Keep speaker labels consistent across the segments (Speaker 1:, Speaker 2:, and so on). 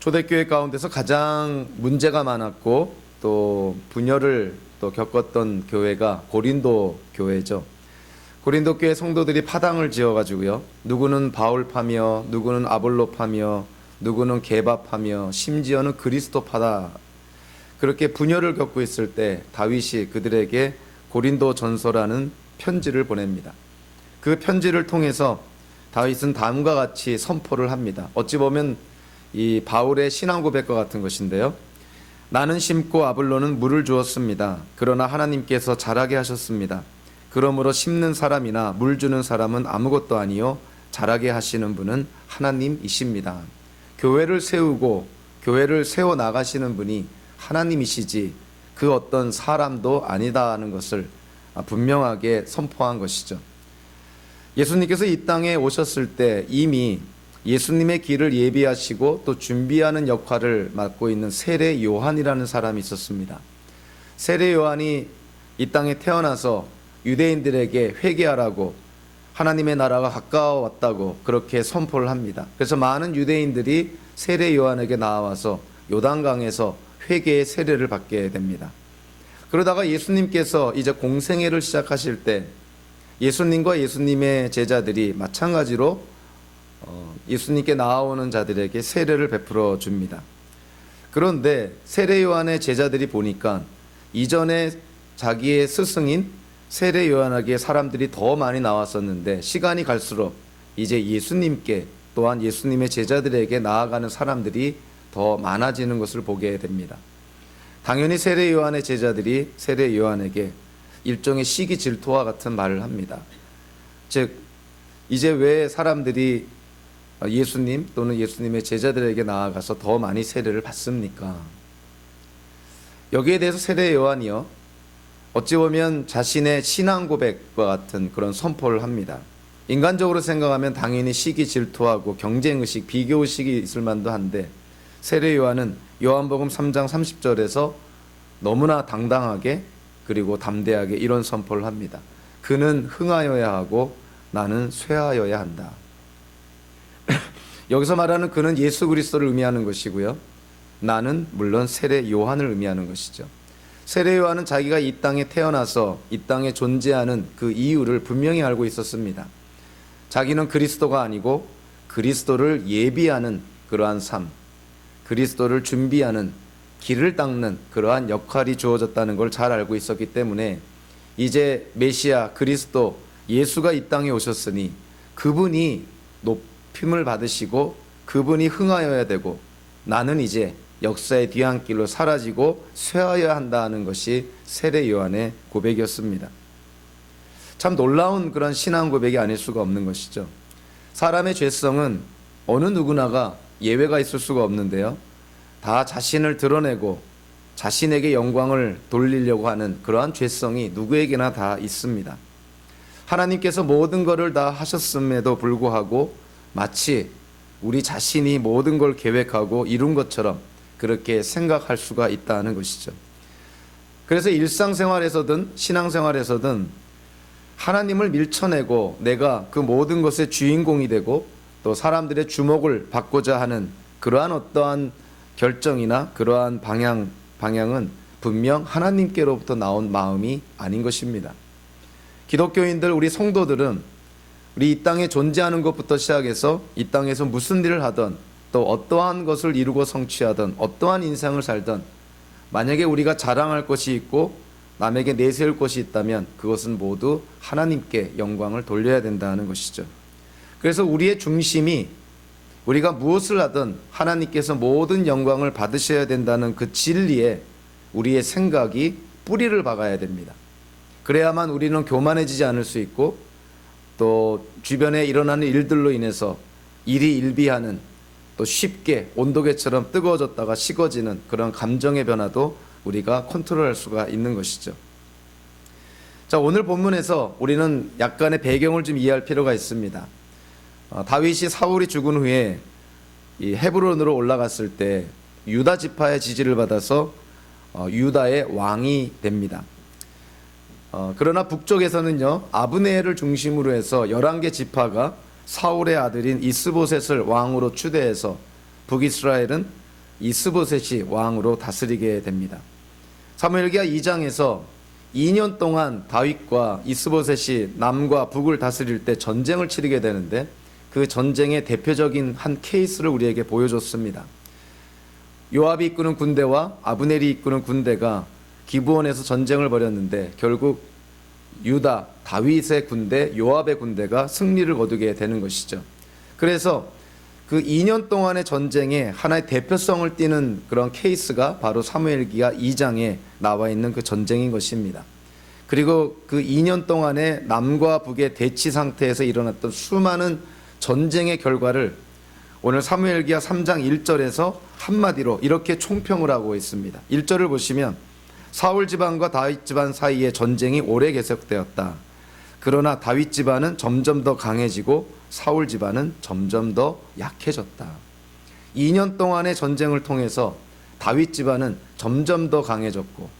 Speaker 1: 초대교회 가운데서 가장 문제가 많았고 또 분열을 또 겪었던 교회가 고린도 교회죠. 고린도 교회 성도들이 파당을 지어가지고요. 누구는 바울파며 누구는 아볼로파며 누구는 게바파며 심지어는 그리스도파다. 그렇게 분열을 겪고 있을 때 다윗이 그들에게 고린도 전서라는 편지를 보냅니다. 그 편지를 통해서 다윗은 다음과 같이 선포를 합니다. 어찌 보면 이 바울의 신앙 고백과 같은 것인데요. 나는 심고 아볼로는 물을 주었습니다. 그러나 하나님께서 자라게 하셨습니다. 그러므로 심는 사람이나 물 주는 사람은 아무것도 아니요 자라게 하시는 분은 하나님이십니다. 교회를 세우고 교회를 세워 나가시는 분이 하나님이시지 그 어떤 사람도 아니다는 것을 분명하게 선포한 것이죠. 예수님께서 이 땅에 오셨을 때 이미 예수님의 길을 예비하시고 또 준비하는 역할을 맡고 있는 세례 요한이라는 사람이 있었습니다. 세례 요한이 이 땅에 태어나서 유대인들에게 회개하라고 하나님의 나라가 가까워왔다고 그렇게 선포를 합니다. 그래서 많은 유대인들이 세례 요한에게 나와서 요단강에서 회개의 세례를 받게 됩니다. 그러다가 예수님께서 이제 공생애를 시작하실 때 예수님과 예수님의 제자들이 마찬가지로 예수님께 나아오는 자들에게 세례를 베풀어 줍니다. 그런데 세례 요한의 제자들이 보니까 이전에 자기의 스승인 세례 요한에게 사람들이 더 많이 나왔었는데 시간이 갈수록 이제 예수님께 또한 예수님의 제자들에게 나아가는 사람들이 더 많아지는 것을 보게 됩니다. 당연히 세례 요한의 제자들이 세례 요한에게 일종의 시기 질투와 같은 말을 합니다. 즉 이제 왜 사람들이 예수님 또는 예수님의 제자들에게 나아가서 더 많이 세례를 받습니까? 여기에 대해서 세례 요한이요 어찌 보면 자신의 신앙 고백과 같은 그런 선포를 합니다. 인간적으로 생각하면 당연히 시기 질투하고 경쟁의식, 비교의식이 있을 만도 한데 세례 요한은 요한복음 3장 30절에서 너무나 당당하게 그리고 담대하게 이런 선포를 합니다. 그는 흥하여야 하고 나는 쇠하여야 한다. 여기서 말하는 그는 예수 그리스도를 의미하는 것이고요. 나는 물론 세례 요한을 의미하는 것이죠. 세례 요한은 자기가 이 땅에 태어나서 이 땅에 존재하는 그 이유를 분명히 알고 있었습니다. 자기는 그리스도가 아니고 그리스도를 예비하는 그러한 삶, 그리스도를 준비하는 길을 닦는 그러한 역할이 주어졌다는 걸 잘 알고 있었기 때문에 이제 메시아 그리스도 예수가 이 땅에 오셨으니 그분이 높임을 받으시고 그분이 흥하여야 되고 나는 이제 역사의 뒤안길로 사라지고 쇠하여야 한다는 것이 세례 요한의 고백이었습니다. 참 놀라운 그런 신앙 고백이 아닐 수가 없는 것이죠. 사람의 죄성은 어느 누구나가 예외가 있을 수가 없는데요. 다 자신을 드러내고 자신에게 영광을 돌리려고 하는 그러한 죄성이 누구에게나 다 있습니다. 하나님께서 모든 것을 다 하셨음에도 불구하고 마치 우리 자신이 모든 걸 계획하고 이룬 것처럼 그렇게 생각할 수가 있다는 것이죠. 그래서 일상생활에서든 신앙생활에서든 하나님을 밀쳐내고 내가 그 모든 것의 주인공이 되고 또 사람들의 주목을 받고자 하는 그러한 어떠한 결정이나 그러한 방향은 분명 하나님께로부터 나온 마음이 아닌 것입니다. 기독교인들, 우리 성도들은 우리 이 땅에 존재하는 것부터 시작해서 이 땅에서 무슨 일을 하든 또 어떠한 것을 이루고 성취하든 어떠한 인생을 살든 만약에 우리가 자랑할 것이 있고 남에게 내세울 것이 있다면 그것은 모두 하나님께 영광을 돌려야 된다는 것이죠. 그래서 우리의 중심이 우리가 무엇을 하든 하나님께서 모든 영광을 받으셔야 된다는 그 진리에 우리의 생각이 뿌리를 박아야 됩니다. 그래야만 우리는 교만해지지 않을 수 있고 또 주변에 일어나는 일들로 인해서 일이 일비하는 또 쉽게 온도계처럼 뜨거워졌다가 식어지는 그런 감정의 변화도 우리가 컨트롤할 수가 있는 것이죠. 자, 오늘 본문에서 우리는 약간의 배경을 좀 이해할 필요가 있습니다. 다윗이 사울이 죽은 후에 이 헤브론으로 올라갔을 때 유다 지파의 지지를 받아서 유다의 왕이 됩니다. 그러나 북쪽에서는요 아브네엘을 중심으로 해서 11개 지파가 사울의 아들인 이스보셋을 왕으로 추대해서 북이스라엘은 이스보셋이 왕으로 다스리게 됩니다. 사무엘기하 2장에서 2년 동안 다윗과 이스보셋이 남과 북을 다스릴 때 전쟁을 치르게 되는데 그 전쟁의 대표적인 한 케이스를 우리에게 보여줬습니다. 요압이 이끄는 군대와 아브넬이 이끄는 군대가 기브온에서 전쟁을 벌였는데 결국 유다 다윗의 군대, 요압의 군대가 승리를 거두게 되는 것이죠. 그래서 그 2년 동안의 전쟁에 하나의 대표성을 띠는 그런 케이스가 바로 사무엘기하 2장에 나와 있는 그 전쟁인 것입니다. 그리고 그 2년 동안의 남과 북의 대치 상태에서 일어났던 수많은 전쟁의 결과를 오늘 사무엘기하 3장 1절에서 한마디로 이렇게 총평을 하고 있습니다. 1절을 보시면 사울 집안과 다윗 집안 사이에 전쟁이 오래 계속되었다. 그러나 다윗 집안은 점점 더 강해지고 사울 집안은 점점 더 약해졌다. 2년 동안의 전쟁을 통해서 다윗 집안은 점점 더 강해졌고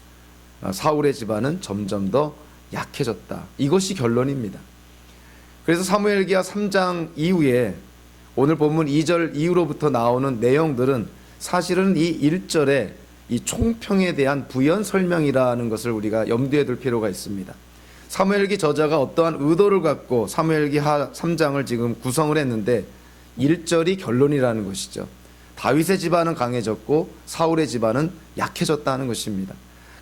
Speaker 1: 사울의 집안은 점점 더 약해졌다. 이것이 결론입니다. 그래서 사무엘기하 3장 이후에 오늘 본문 2절 이후로부터 나오는 내용들은 사실은 이 1절에 이 총평에 대한 부연 설명이라는 것을 우리가 염두에 둘 필요가 있습니다. 사무엘기 저자가 어떠한 의도를 갖고 사무엘기하 3장을 지금 구성을 했는데 1절이 결론이라는 것이죠. 다윗의 집안은 강해졌고 사울의 집안은 약해졌다는 것입니다.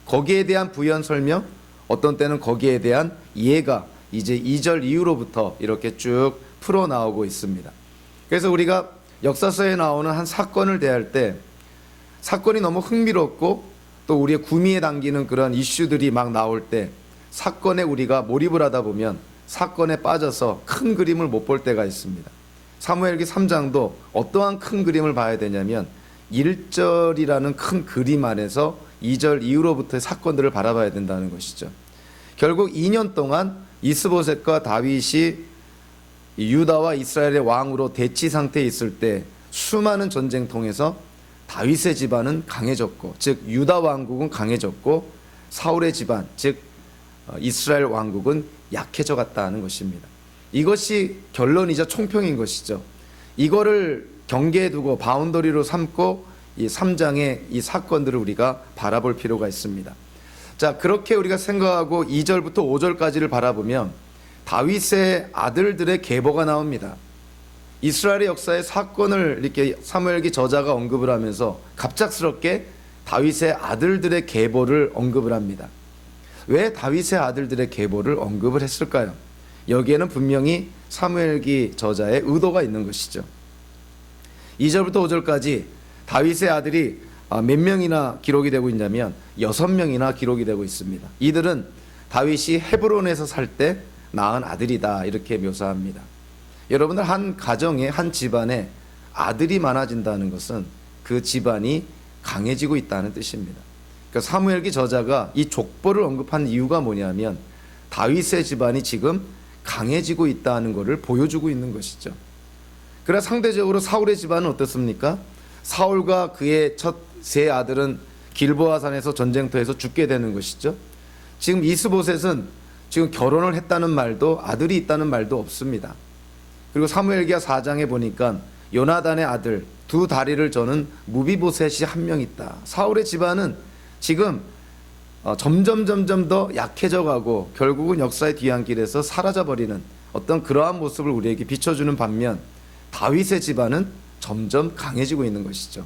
Speaker 1: 거기에 대한 부연 설명, 어떤 때는 거기에 대한 이해가 이제 2절 이후로부터 이렇게 쭉 풀어나오고 있습니다. 그래서 우리가 역사서에 나오는 한 사건을 대할 때 사건이 너무 흥미롭고 또 우리의 구미에 당기는 그런 이슈들이 막 나올 때 사건에 우리가 몰입을 하다 보면 사건에 빠져서 큰 그림을 못 볼 때가 있습니다. 사무엘기 3장도 어떠한 큰 그림을 봐야 되냐면 1절이라는 큰 그림 안에서 2절 이후로부터의 사건들을 바라봐야 된다는 것이죠. 결국 2년 동안 이스보셋과 다윗이 유다와 이스라엘의 왕으로 대치 상태에 있을 때 수많은 전쟁 통해서 다윗의 집안은 강해졌고, 즉 유다 왕국은 강해졌고 사울의 집안, 즉 이스라엘 왕국은 약해져 갔다는 것입니다. 이것이 결론이자 총평인 것이죠. 이거를 경계에 두고 바운더리로 삼고 이 3장의 이 사건들을 우리가 바라볼 필요가 있습니다. 자, 그렇게 우리가 생각하고 2절부터 5절까지를 바라보면 다윗의 아들들의 계보가 나옵니다. 이스라엘의 역사의 사건을 이렇게 사무엘기 저자가 언급을 하면서 갑작스럽게 다윗의 아들들의 계보를 언급을 합니다. 왜 다윗의 아들들의 계보를 언급을 했을까요? 여기에는 분명히 사무엘기 저자의 의도가 있는 것이죠. 2절부터 5절까지 다윗의 아들이 몇 명이나 기록이 되고 있냐면 6명이나 기록이 되고 있습니다. 이들은 다윗이 헤브론에서 살 때 낳은 아들이다, 이렇게 묘사합니다. 여러분들, 한 가정에, 한 집안에 아들이 많아진다는 것은 그 집안이 강해지고 있다는 뜻입니다. 그러니까 사무엘기 저자가 이 족보를 언급한 이유가 뭐냐면 다윗의 집안이 지금 강해지고 있다는 것을 보여주고 있는 것이죠. 그러나 상대적으로 사울의 집안은 어떻습니까? 사울과 그의 첫 세 아들은 길보아산에서 전쟁터에서 죽게 되는 것이죠. 지금 이스보셋은 지금 결혼을 했다는 말도, 아들이 있다는 말도 없습니다. 그리고 사무엘기하 4장에 보니까 요나단의 아들 두 다리를 저는 무비보셋이 한 명 있다. 사울의 집안은 지금 점점 더 약해져 가고 결국은 역사의 뒤안길에서 사라져 버리는 어떤 그러한 모습을 우리에게 비춰주는 반면 다윗의 집안은 점점 강해지고 있는 것이죠.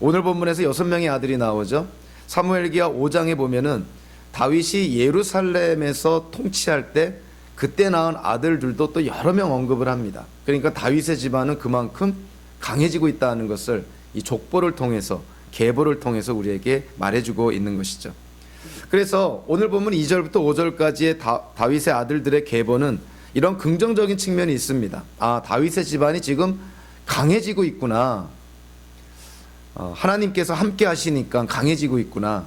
Speaker 1: 오늘 본문에서 6명의 아들이 나오죠. 사무엘기하 5장에 보면은 다윗이 예루살렘에서 통치할 때 그때 낳은 아들들도 또 여러 명 언급을 합니다. 그러니까 다윗의 집안은 그만큼 강해지고 있다는 것을 이 족보를 통해서, 계보를 통해서 우리에게 말해주고 있는 것이죠. 그래서 오늘 보면 2절부터 5절까지의 다윗의 아들들의 계보는 이런 긍정적인 측면이 있습니다. 아, 다윗의 집안이 지금 강해지고 있구나. 하나님께서 함께 하시니까 강해지고 있구나.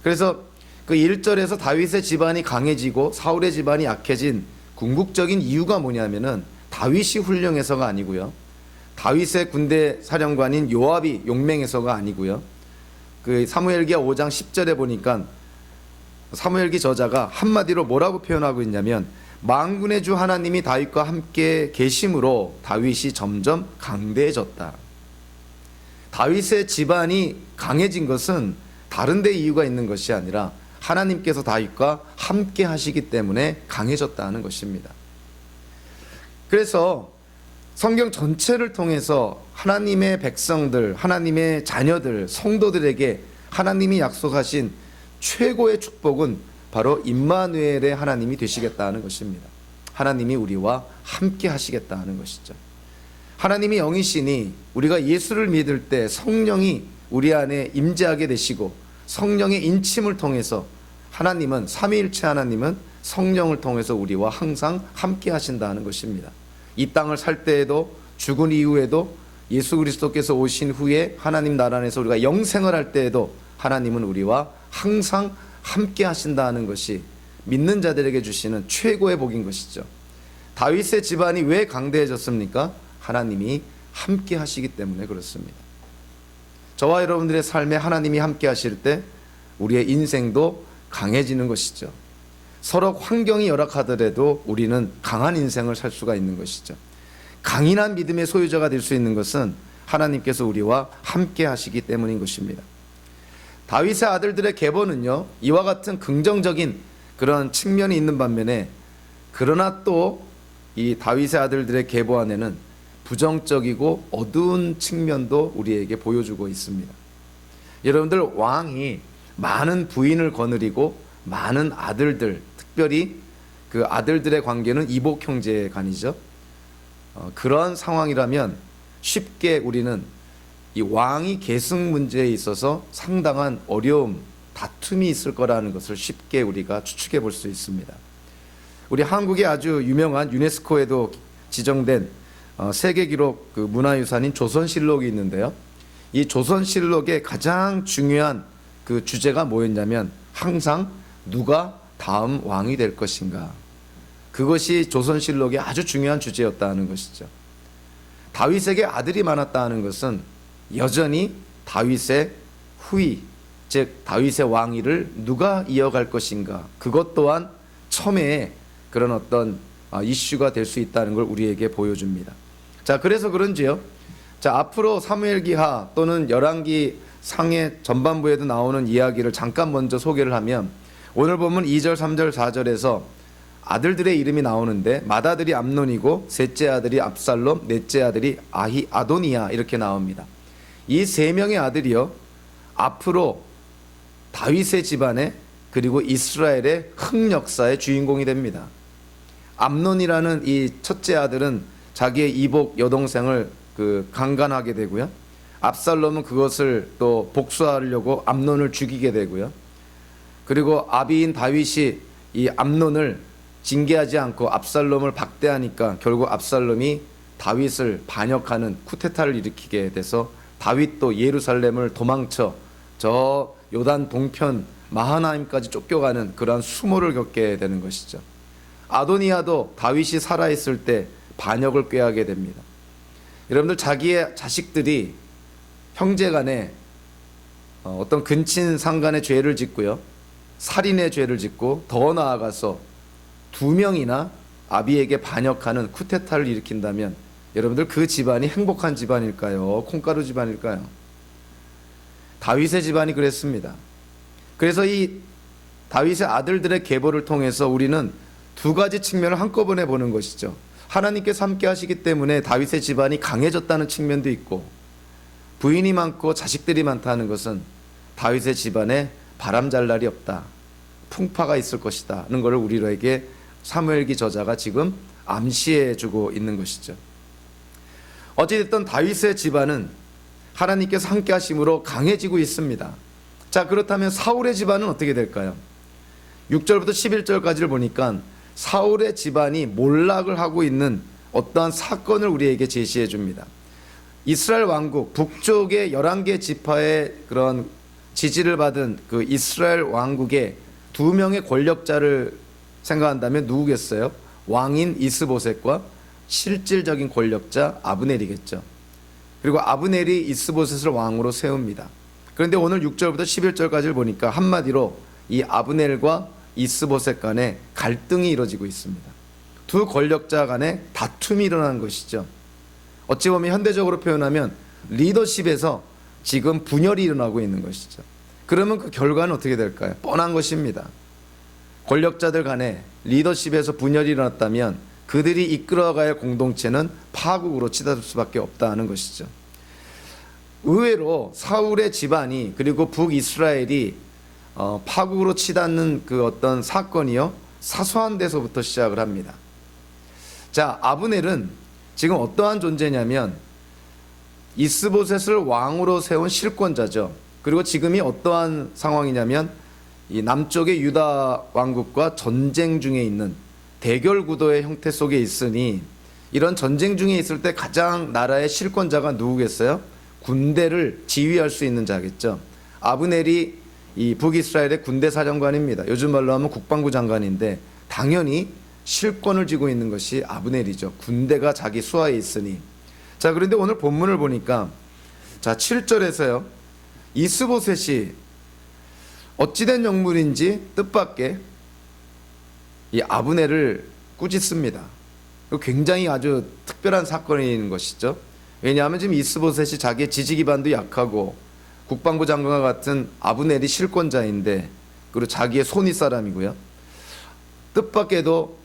Speaker 1: 그래서 그 1절에서 다윗의 집안이 강해지고 사울의 집안이 약해진 궁극적인 이유가 뭐냐면은 다윗이 훌륭해서가 아니고요. 다윗의 군대 사령관인 요압이 용맹해서가 아니고요. 그 사무엘기하 5장 10절에 보니까 사무엘기 저자가 한마디로 뭐라고 표현하고 있냐면 만군의 주 하나님이 다윗과 함께 계심으로 다윗이 점점 강대해졌다. 다윗의 집안이 강해진 것은 다른 데 이유가 있는 것이 아니라 하나님께서 다윗과 함께 하시기 때문에 강해졌다는 것입니다. 그래서 성경 전체를 통해서 하나님의 백성들, 하나님의 자녀들, 성도들에게 하나님이 약속하신 최고의 축복은 바로 임마누엘의 하나님이 되시겠다는 것입니다. 하나님이 우리와 함께 하시겠다는 것이죠. 하나님이 영이시니 우리가 예수를 믿을 때 성령이 우리 안에 임재하게 되시고 성령의 인침을 통해서 하나님은, 삼위일체 하나님은 성령을 통해서 우리와 항상 함께 하신다는 것입니다. 이 땅을 살 때에도 죽은 이후에도 예수 그리스도께서 오신 후에 하나님 나라 안에서 우리가 영생을 할 때에도 하나님은 우리와 항상 함께 하신다는 것이 믿는 자들에게 주시는 최고의 복인 것이죠. 다윗의 집안이 왜 강대해졌습니까? 하나님이 함께 하시기 때문에 그렇습니다. 저와 여러분들의 삶에 하나님이 함께 하실 때 우리의 인생도 강해지는 것이죠. 서로 환경이 열악하더라도 우리는 강한 인생을 살 수가 있는 것이죠. 강인한 믿음의 소유자가 될 수 있는 것은 하나님께서 우리와 함께 하시기 때문인 것입니다. 다윗의 아들들의 계보는요, 이와 같은 긍정적인 그런 측면이 있는 반면에, 그러나 또 이 다윗의 아들들의 계보 안에는 부정적이고 어두운 측면도 우리에게 보여주고 있습니다. 여러분들, 왕이 많은 부인을 거느리고 많은 아들들, 특별히 그 아들들의 관계는 이복 형제 간이죠. 그런 상황이라면 쉽게 우리는 이 왕이 계승 문제에 있어서 상당한 어려움, 다툼이 있을 거라는 것을 쉽게 우리가 추측해 볼 수 있습니다. 우리 한국의 아주 유명한 유네스코에도 지정된 세계 기록 그 문화유산인 조선실록이 있는데요. 이 조선실록의 가장 중요한 그 주제가 뭐였냐면 항상 누가 다음 왕이 될 것인가. 그것이 조선실록의 아주 중요한 주제였다는 것이죠. 다윗에게 아들이 많았다는 것은 여전히 다윗의 후위, 즉 다윗의 왕위를 누가 이어갈 것인가, 그것 또한 첨예의 그런 어떤 이슈가 될 수 있다는 걸 우리에게 보여줍니다. 자, 그래서 그런지요, 자, 앞으로 사무엘기하 또는 열왕기 상의 전반부에도 나오는 이야기를 잠깐 먼저 소개를 하면, 오늘 보면 2절, 3절, 4절에서 아들들의 이름이 나오는데 맏아들이 암논이고 셋째 아들이 압살롬, 넷째 아들이 아도니아 이렇게 나옵니다. 이 세 명의 아들이요, 앞으로 다윗의 집안에 그리고 이스라엘의 흑역사의 주인공이 됩니다. 암논이라는 이 첫째 아들은 자기의 이복 여동생을 강간하게 되고요. 압살롬은 그것을 또 복수하려고 암논을 죽이게 되고요. 그리고 아비인 다윗이 이 암논을 징계하지 않고 압살롬을 박대하니까 결국 압살롬이 다윗을 반역하는 쿠데타를 일으키게 돼서 다윗도 예루살렘을 도망쳐 저 요단 동편 마하나임까지 쫓겨가는 그러한 수모를 겪게 되는 것이죠. 아도니아도 다윗이 살아있을 때 반역을 꾀하게 됩니다. 여러분들, 자기의 자식들이 형제간에 어떤 근친상간의 죄를 짓고요, 살인의 죄를 짓고 더 나아가서 두 명이나 아비에게 반역하는 쿠데타를 일으킨다면 여러분들, 그 집안이 행복한 집안일까요? 콩가루 집안일까요? 다윗의 집안이 그랬습니다. 그래서 이 다윗의 아들들의 계보를 통해서 우리는 두 가지 측면을 한꺼번에 보는 것이죠. 하나님께서 함께 하시기 때문에 다윗의 집안이 강해졌다는 측면도 있고, 부인이 많고 자식들이 많다는 것은 다윗의 집안에 바람 잘 날이 없다, 풍파가 있을 것이다 는 것을 우리에게 사무엘기 저자가 지금 암시해 주고 있는 것이죠. 어찌됐든 다윗의 집안은 하나님께서 함께 하심으로 강해지고 있습니다. 자, 그렇다면 사울의 집안은 어떻게 될까요? 6절부터 11절까지를 보니까 사울의 집안이 몰락을 하고 있는 어떠한 사건을 우리에게 제시해 줍니다. 이스라엘 왕국 북쪽의 11개 지파의 그런 지지를 받은 그 이스라엘 왕국의 두 명의 권력자를 생각한다면 누구겠어요? 왕인 이스보셋과 실질적인 권력자 아브넬이겠죠. 그리고 아브넬이 이스보셋을 왕으로 세웁니다. 그런데 오늘 6절부터 11절까지를 보니까 한마디로 이 아브넬과 이스보셋 간에 갈등이 이루어지고 있습니다. 두 권력자 간에 다툼이 일어나는 것이죠. 어찌 보면 현대적으로 표현하면 리더십에서 지금 분열이 일어나고 있는 것이죠. 그러면 그 결과는 어떻게 될까요? 뻔한 것입니다. 권력자들 간에 리더십에서 분열이 일어났다면 그들이 이끌어가야 할 공동체는 파국으로 치닫을 수밖에 없다는 것이죠. 의외로 사울의 집안이 그리고 북이스라엘이 파국으로 치닫는 그 어떤 사건이요, 사소한 데서부터 시작을 합니다. 자, 아브넬은 지금 어떠한 존재냐면 이스보셋을 왕으로 세운 실권자죠. 그리고 지금이 어떠한 상황이냐면 이 남쪽의 유다 왕국과 전쟁 중에 있는 대결 구도의 형태 속에 있으니, 이런 전쟁 중에 있을 때 가장 나라의 실권자가 누구겠어요? 군대를 지휘할 수 있는 자겠죠. 아브넬이 이 북이스라엘의 군대 사령관입니다. 요즘 말로 하면 국방부 장관인데 당연히 실권을 쥐고 있는 것이 아브넬이죠. 군대가 자기 수하에 있으니. 자, 그런데 오늘 본문을 보니까 자, 7절에서요, 이스보셋이 어찌된 영물인지 뜻밖의 이 아브넬을 꾸짖습니다. 굉장히 아주 특별한 사건인 것이죠. 왜냐하면 지금 이스보셋이 자기의 지지 기반도 약하고 국방부 장관과 같은 아브넬이 실권자인데, 그리고 자기의 손윗 사람이고요. 뜻밖에도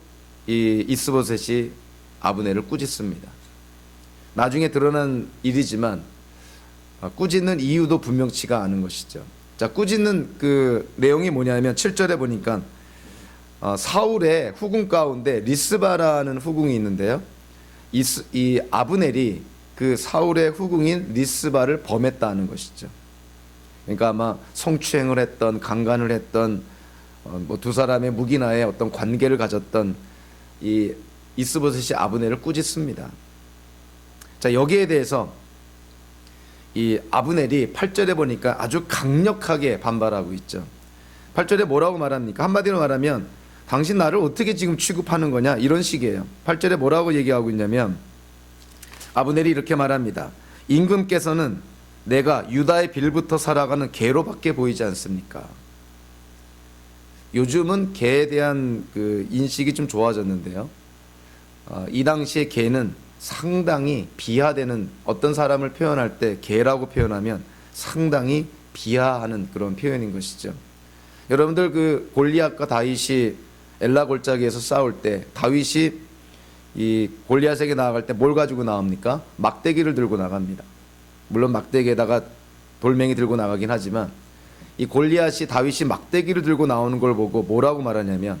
Speaker 1: 이 이스보셋이 아브넬을 꾸짖습니다. 나중에 드러난 일이지만 꾸짖는 이유도 분명치가 않은 것이죠. 자, 꾸짖는 그 내용이 뭐냐면 7절에 보니까 사울의 후궁 가운데 리스바라는 후궁이 있는데요. 이 아브넬이 그 사울의 후궁인 리스바를 범했다는 것이죠. 그러니까 아마 성추행을 했던, 강간을 했던, 뭐 두 사람의 묵인하에 어떤 관계를 가졌던 이 이스보셋이 아브넬을 꾸짖습니다. 자, 여기에 대해서 이 아브넬이 8절에 보니까 아주 강력하게 반발하고 있죠. 8절에 뭐라고 말합니까? 한마디로 말하면 당신 나를 어떻게 지금 취급하는 거냐, 이런 식이에요. 8절에 뭐라고 얘기하고 있냐면 아브넬이 이렇게 말합니다. 임금께서는 내가 유다의 빌부터 살아가는 개로밖에 보이지 않습니까? 요즘은 개에 대한 그 인식이 좀 좋아졌는데요. 이 당시에 개는 상당히 비하되는, 어떤 사람을 표현할 때 개라고 표현하면 상당히 비하하는 그런 표현인 것이죠. 여러분들 그 골리앗과 다윗이 엘라 골짜기에서 싸울 때 다윗이 이 골리앗에게 나아갈 때 뭘 가지고 나옵니까? 막대기를 들고 나갑니다. 물론 막대기에다가 돌멩이 들고 나가긴 하지만 이 골리앗이 다윗이 막대기를 들고 나오는 걸 보고 뭐라고 말하냐면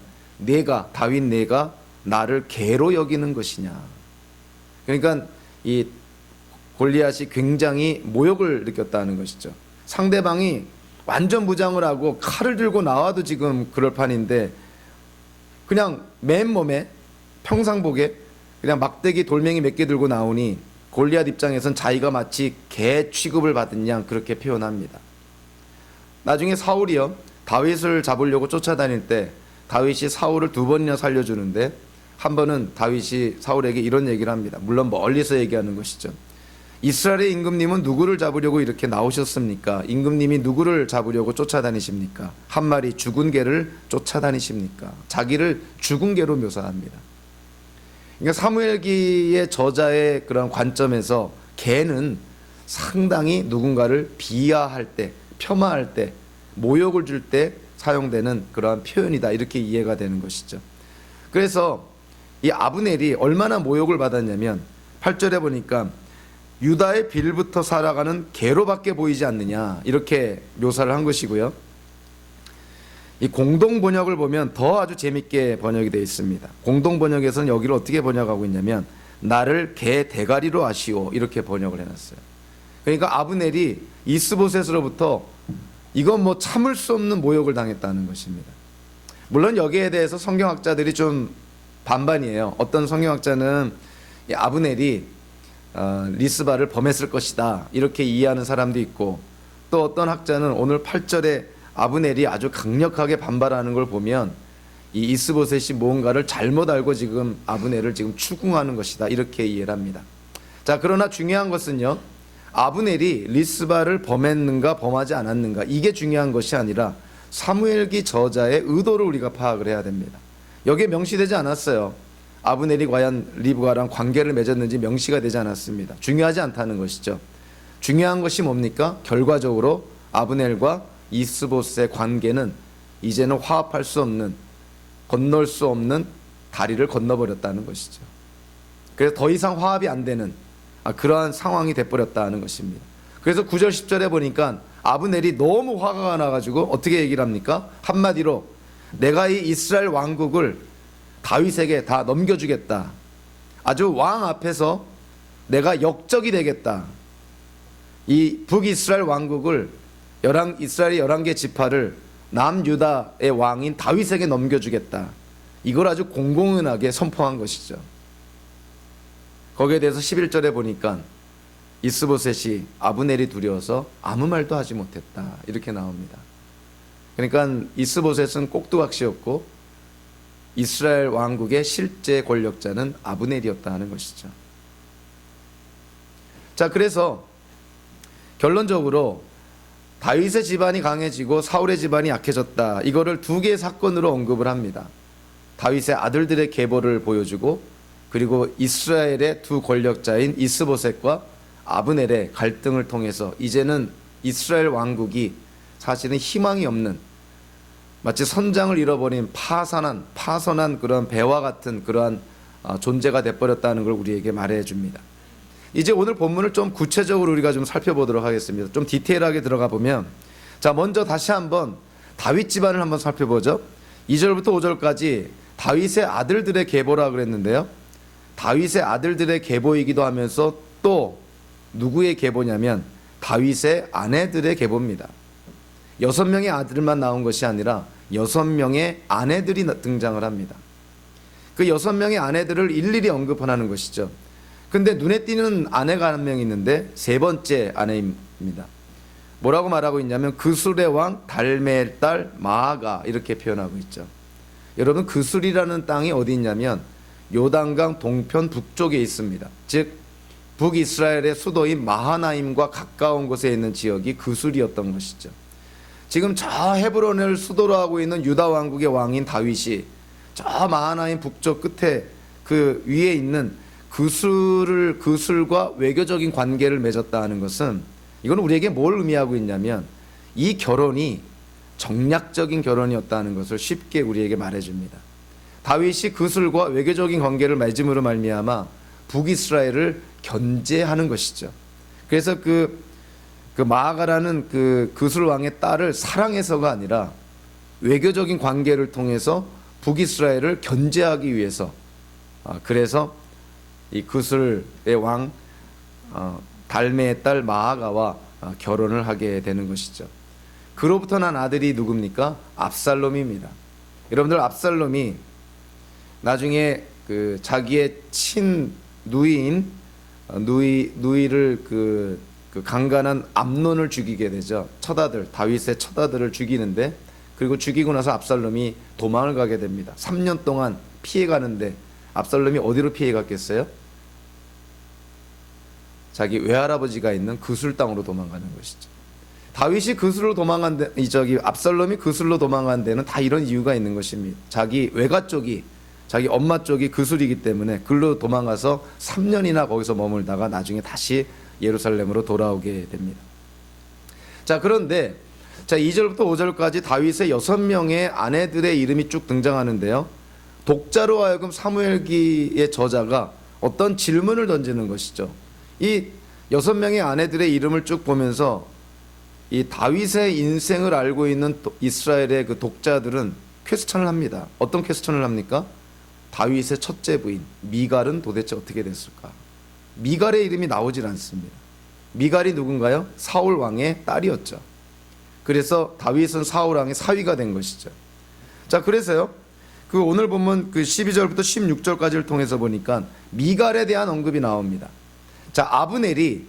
Speaker 1: 다윗 내가 나를 개로 여기는 것이냐. 그러니까 이 골리앗이 굉장히 모욕을 느꼈다는 것이죠. 상대방이 완전 무장을 하고 칼을 들고 나와도 지금 그럴 판인데 그냥 맨몸에 평상복에 그냥 막대기 돌멩이 몇 개 들고 나오니 골리앗 입장에선 자기가 마치 개 취급을 받은 양 그렇게 표현합니다. 나중에 사울이요, 다윗을 잡으려고 쫓아다닐 때 다윗이 사울을 2번이나 살려주는데 한 번은 다윗이 사울에게 이런 얘기를 합니다. 물론 멀리서 얘기하는 것이죠. 이스라엘의 임금님은 누구를 잡으려고 이렇게 나오셨습니까? 임금님이 누구를 잡으려고 쫓아다니십니까? 한 마리 죽은 개를 쫓아다니십니까? 자기를 죽은 개로 묘사합니다. 그러니까 사무엘기의 저자의 그런 관점에서 개는 상당히 누군가를 비하할 때, 폄하할 때, 모욕을 줄 때 사용되는 그러한 표현이다, 이렇게 이해가 되는 것이죠. 그래서 이 아브넬이 얼마나 모욕을 받았냐면 8절에 보니까 유다의 빌부터 살아가는 개로밖에 보이지 않느냐, 이렇게 묘사를 한 것이고요. 이 공동 번역을 보면 더 아주 재밌게 번역이 되어 있습니다. 공동 번역에서는 여기를 어떻게 번역하고 있냐면 나를 개 대가리로 아시오, 이렇게 번역을 해놨어요. 그러니까 아브넬이 이스보셋으로부터 이건 뭐 참을 수 없는 모욕을 당했다는 것입니다. 물론 여기에 대해서 성경학자들이 좀 반반이에요. 어떤 성경학자는 이 아브넬이 리스바를 범했을 것이다, 이렇게 이해하는 사람도 있고, 또 어떤 학자는 오늘 8절에 아브넬이 아주 강력하게 반발하는 걸 보면 이 이스보셋이 무언가를 잘못 알고 지금 아브넬을 지금 추궁하는 것이다, 이렇게 이해를 합니다. 자, 그러나 중요한 것은요, 아브넬이 리스바를 범했는가 범하지 않았는가, 이게 중요한 것이 아니라 사무엘기 저자의 의도를 우리가 파악을 해야 됩니다. 여기에 명시되지 않았어요. 아브넬이 과연 리브가랑 관계를 맺었는지 명시가 되지 않았습니다. 중요하지 않다는 것이죠. 중요한 것이 뭡니까? 결과적으로 아브넬과 이스보셋의 관계는 이제는 화합할 수 없는, 건널 수 없는 다리를 건너버렸다는 것이죠. 그래서 더 이상 화합이 안 되는 그러한 상황이 돼버렸다는 것입니다. 그래서 9절 10절에 보니까 아브넬이 너무 화가 나가지고 어떻게 얘기를 합니까? 한마디로 내가 이 이스라엘 왕국을 다윗에게 다 넘겨주겠다. 아주 왕 앞에서 내가 역적이 되겠다. 이 북이스라엘 왕국을 이스라엘의 11개 지파를 남유다의 왕인 다윗에게 넘겨주겠다. 이걸 아주 공공연하게 선포한 것이죠. 거기에 대해서 11절에 보니까 이스보셋이 아브넬이 두려워서 아무 말도 하지 못했다. 이렇게 나옵니다. 그러니까 이스보셋은 꼭두각시였고 이스라엘 왕국의 실제 권력자는 아브넬이었다 하는 것이죠. 자, 그래서 결론적으로 다윗의 집안이 강해지고 사울의 집안이 약해졌다. 이거를 두 개의 사건으로 언급을 합니다. 다윗의 아들들의 계보를 보여주고 그리고 이스라엘의 두 권력자인 이스보셋과 아브넬의 갈등을 통해서 이제는 이스라엘 왕국이 사실은 희망이 없는, 마치 선장을 잃어버린 파선한 그런 배와 같은 그러한 존재가 돼버렸다는 걸 우리에게 말해줍니다. 이제 오늘 본문을 좀 구체적으로 우리가 좀 살펴보도록 하겠습니다. 좀 디테일하게 들어가 보면, 자, 먼저 다시 한번 다윗 집안을 한번 살펴보죠. 2절부터 5절까지 다윗의 아들들의 계보라 그랬는데요. 다윗의 아들들의 계보이기도 하면서 또 누구의 계보냐면 다윗의 아내들의 계보입니다. 6명의 아들만 나온 것이 아니라 6명의 아내들이 등장을 합니다. 그 6명의 아내들을 일일이 언급하는 것이죠. 근데 눈에 띄는 아내가 한 명 있는데 세 번째 아내입니다. 뭐라고 말하고 있냐면 그술의 왕 달메의 딸 마아가, 이렇게 표현하고 있죠. 여러분, 그술이라는 땅이 어디 있냐면 요단강 동편 북쪽에 있습니다. 즉 북이스라엘의 수도인 마하나임과 가까운 곳에 있는 지역이 그술이었던 것이죠. 지금 저 헤브론을 수도로 하고 있는 유다 왕국의 왕인 다윗이 저 마하나임 북쪽 끝에 그 위에 있는 그술과 외교적인 관계를 맺었다 하는 것은, 이건 우리에게 뭘 의미하고 있냐면 이 결혼이 정략적인 결혼이었다는 것을 쉽게 우리에게 말해줍니다. 다윗이 그술과 외교적인 관계를 맺음으로 말미암아 북이스라엘을 견제하는 것이죠. 그래서 그 마아가라는 그술 왕의 딸을 사랑해서가 아니라 외교적인 관계를 통해서 북이스라엘을 견제하기 위해서, 그래서 이 그술의 왕 달메의 딸 마아가와 결혼을 하게 되는 것이죠. 그로부터 난 아들이 누굽니까? 압살롬입니다. 여러분들, 압살롬이 나중에 그 자기의 친 누이인 누이를 그 강간한 암논을 죽이게 되죠. 다윗의 첫아들을 죽이는데, 그리고 죽이고 나서 압살롬이 도망을 가게 됩니다. 3년 동안 피해가는데 압살롬이 어디로 피해갔겠어요? 자기 외할아버지가 있는 그술 땅으로 도망가는 것이죠. 다윗이 그술로 압살롬이 그술로 도망간 데는 다 이런 이유가 있는 것입니다. 자기 외가 쪽이, 자기 엄마 쪽이 그술이기 때문에 글로 도망가서 3년이나 거기서 머물다가 나중에 다시 예루살렘으로 돌아오게 됩니다. 자, 그런데 2절부터 5절까지 다윗의 6명의 아내들의 이름이 쭉 등장하는데요. 독자로 하여금 사무엘기의 저자가 어떤 질문을 던지는 것이죠. 이 6명의 아내들의 이름을 쭉 보면서 이 다윗의 인생을 알고 있는 이스라엘의 그 독자들은 퀘스천을 합니다. 어떤 퀘스천을 합니까? 다윗의 첫째 부인 미갈은 도대체 어떻게 됐을까? 미갈의 이름이 나오질 않습니다. 미갈이 누군가요? 사울 왕의 딸이었죠. 그래서 다윗은 사울 왕의 사위가 된 것이죠. 자, 그래서요, 그 오늘 보면 그 12절부터 16절까지를 통해서 보니까 미갈에 대한 언급이 나옵니다. 자, 아브넬이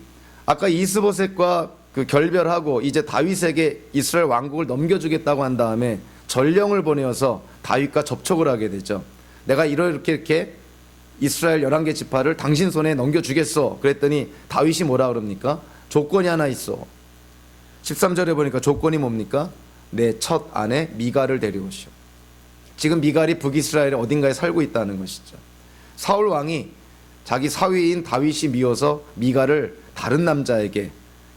Speaker 1: 아까 이스보셋과 그 결별하고 이제 다윗에게 이스라엘 왕국을 넘겨주겠다고 한 다음에 전령을 보내어서 다윗과 접촉을 하게 되죠. 내가 이렇게 이스라엘 11개 지파를 당신 손에 넘겨주겠어. 그랬더니 다윗이 뭐라 그럽니까? 조건이 하나 있어. 13절에 보니까 조건이 뭡니까? 내 첫 아내 미갈을 데려오시오. 지금 미갈이 북이스라엘의 어딘가에 살고 있다는 것이죠. 사울 왕이 자기 사위인 다윗이 미워서 미갈을 다른 남자에게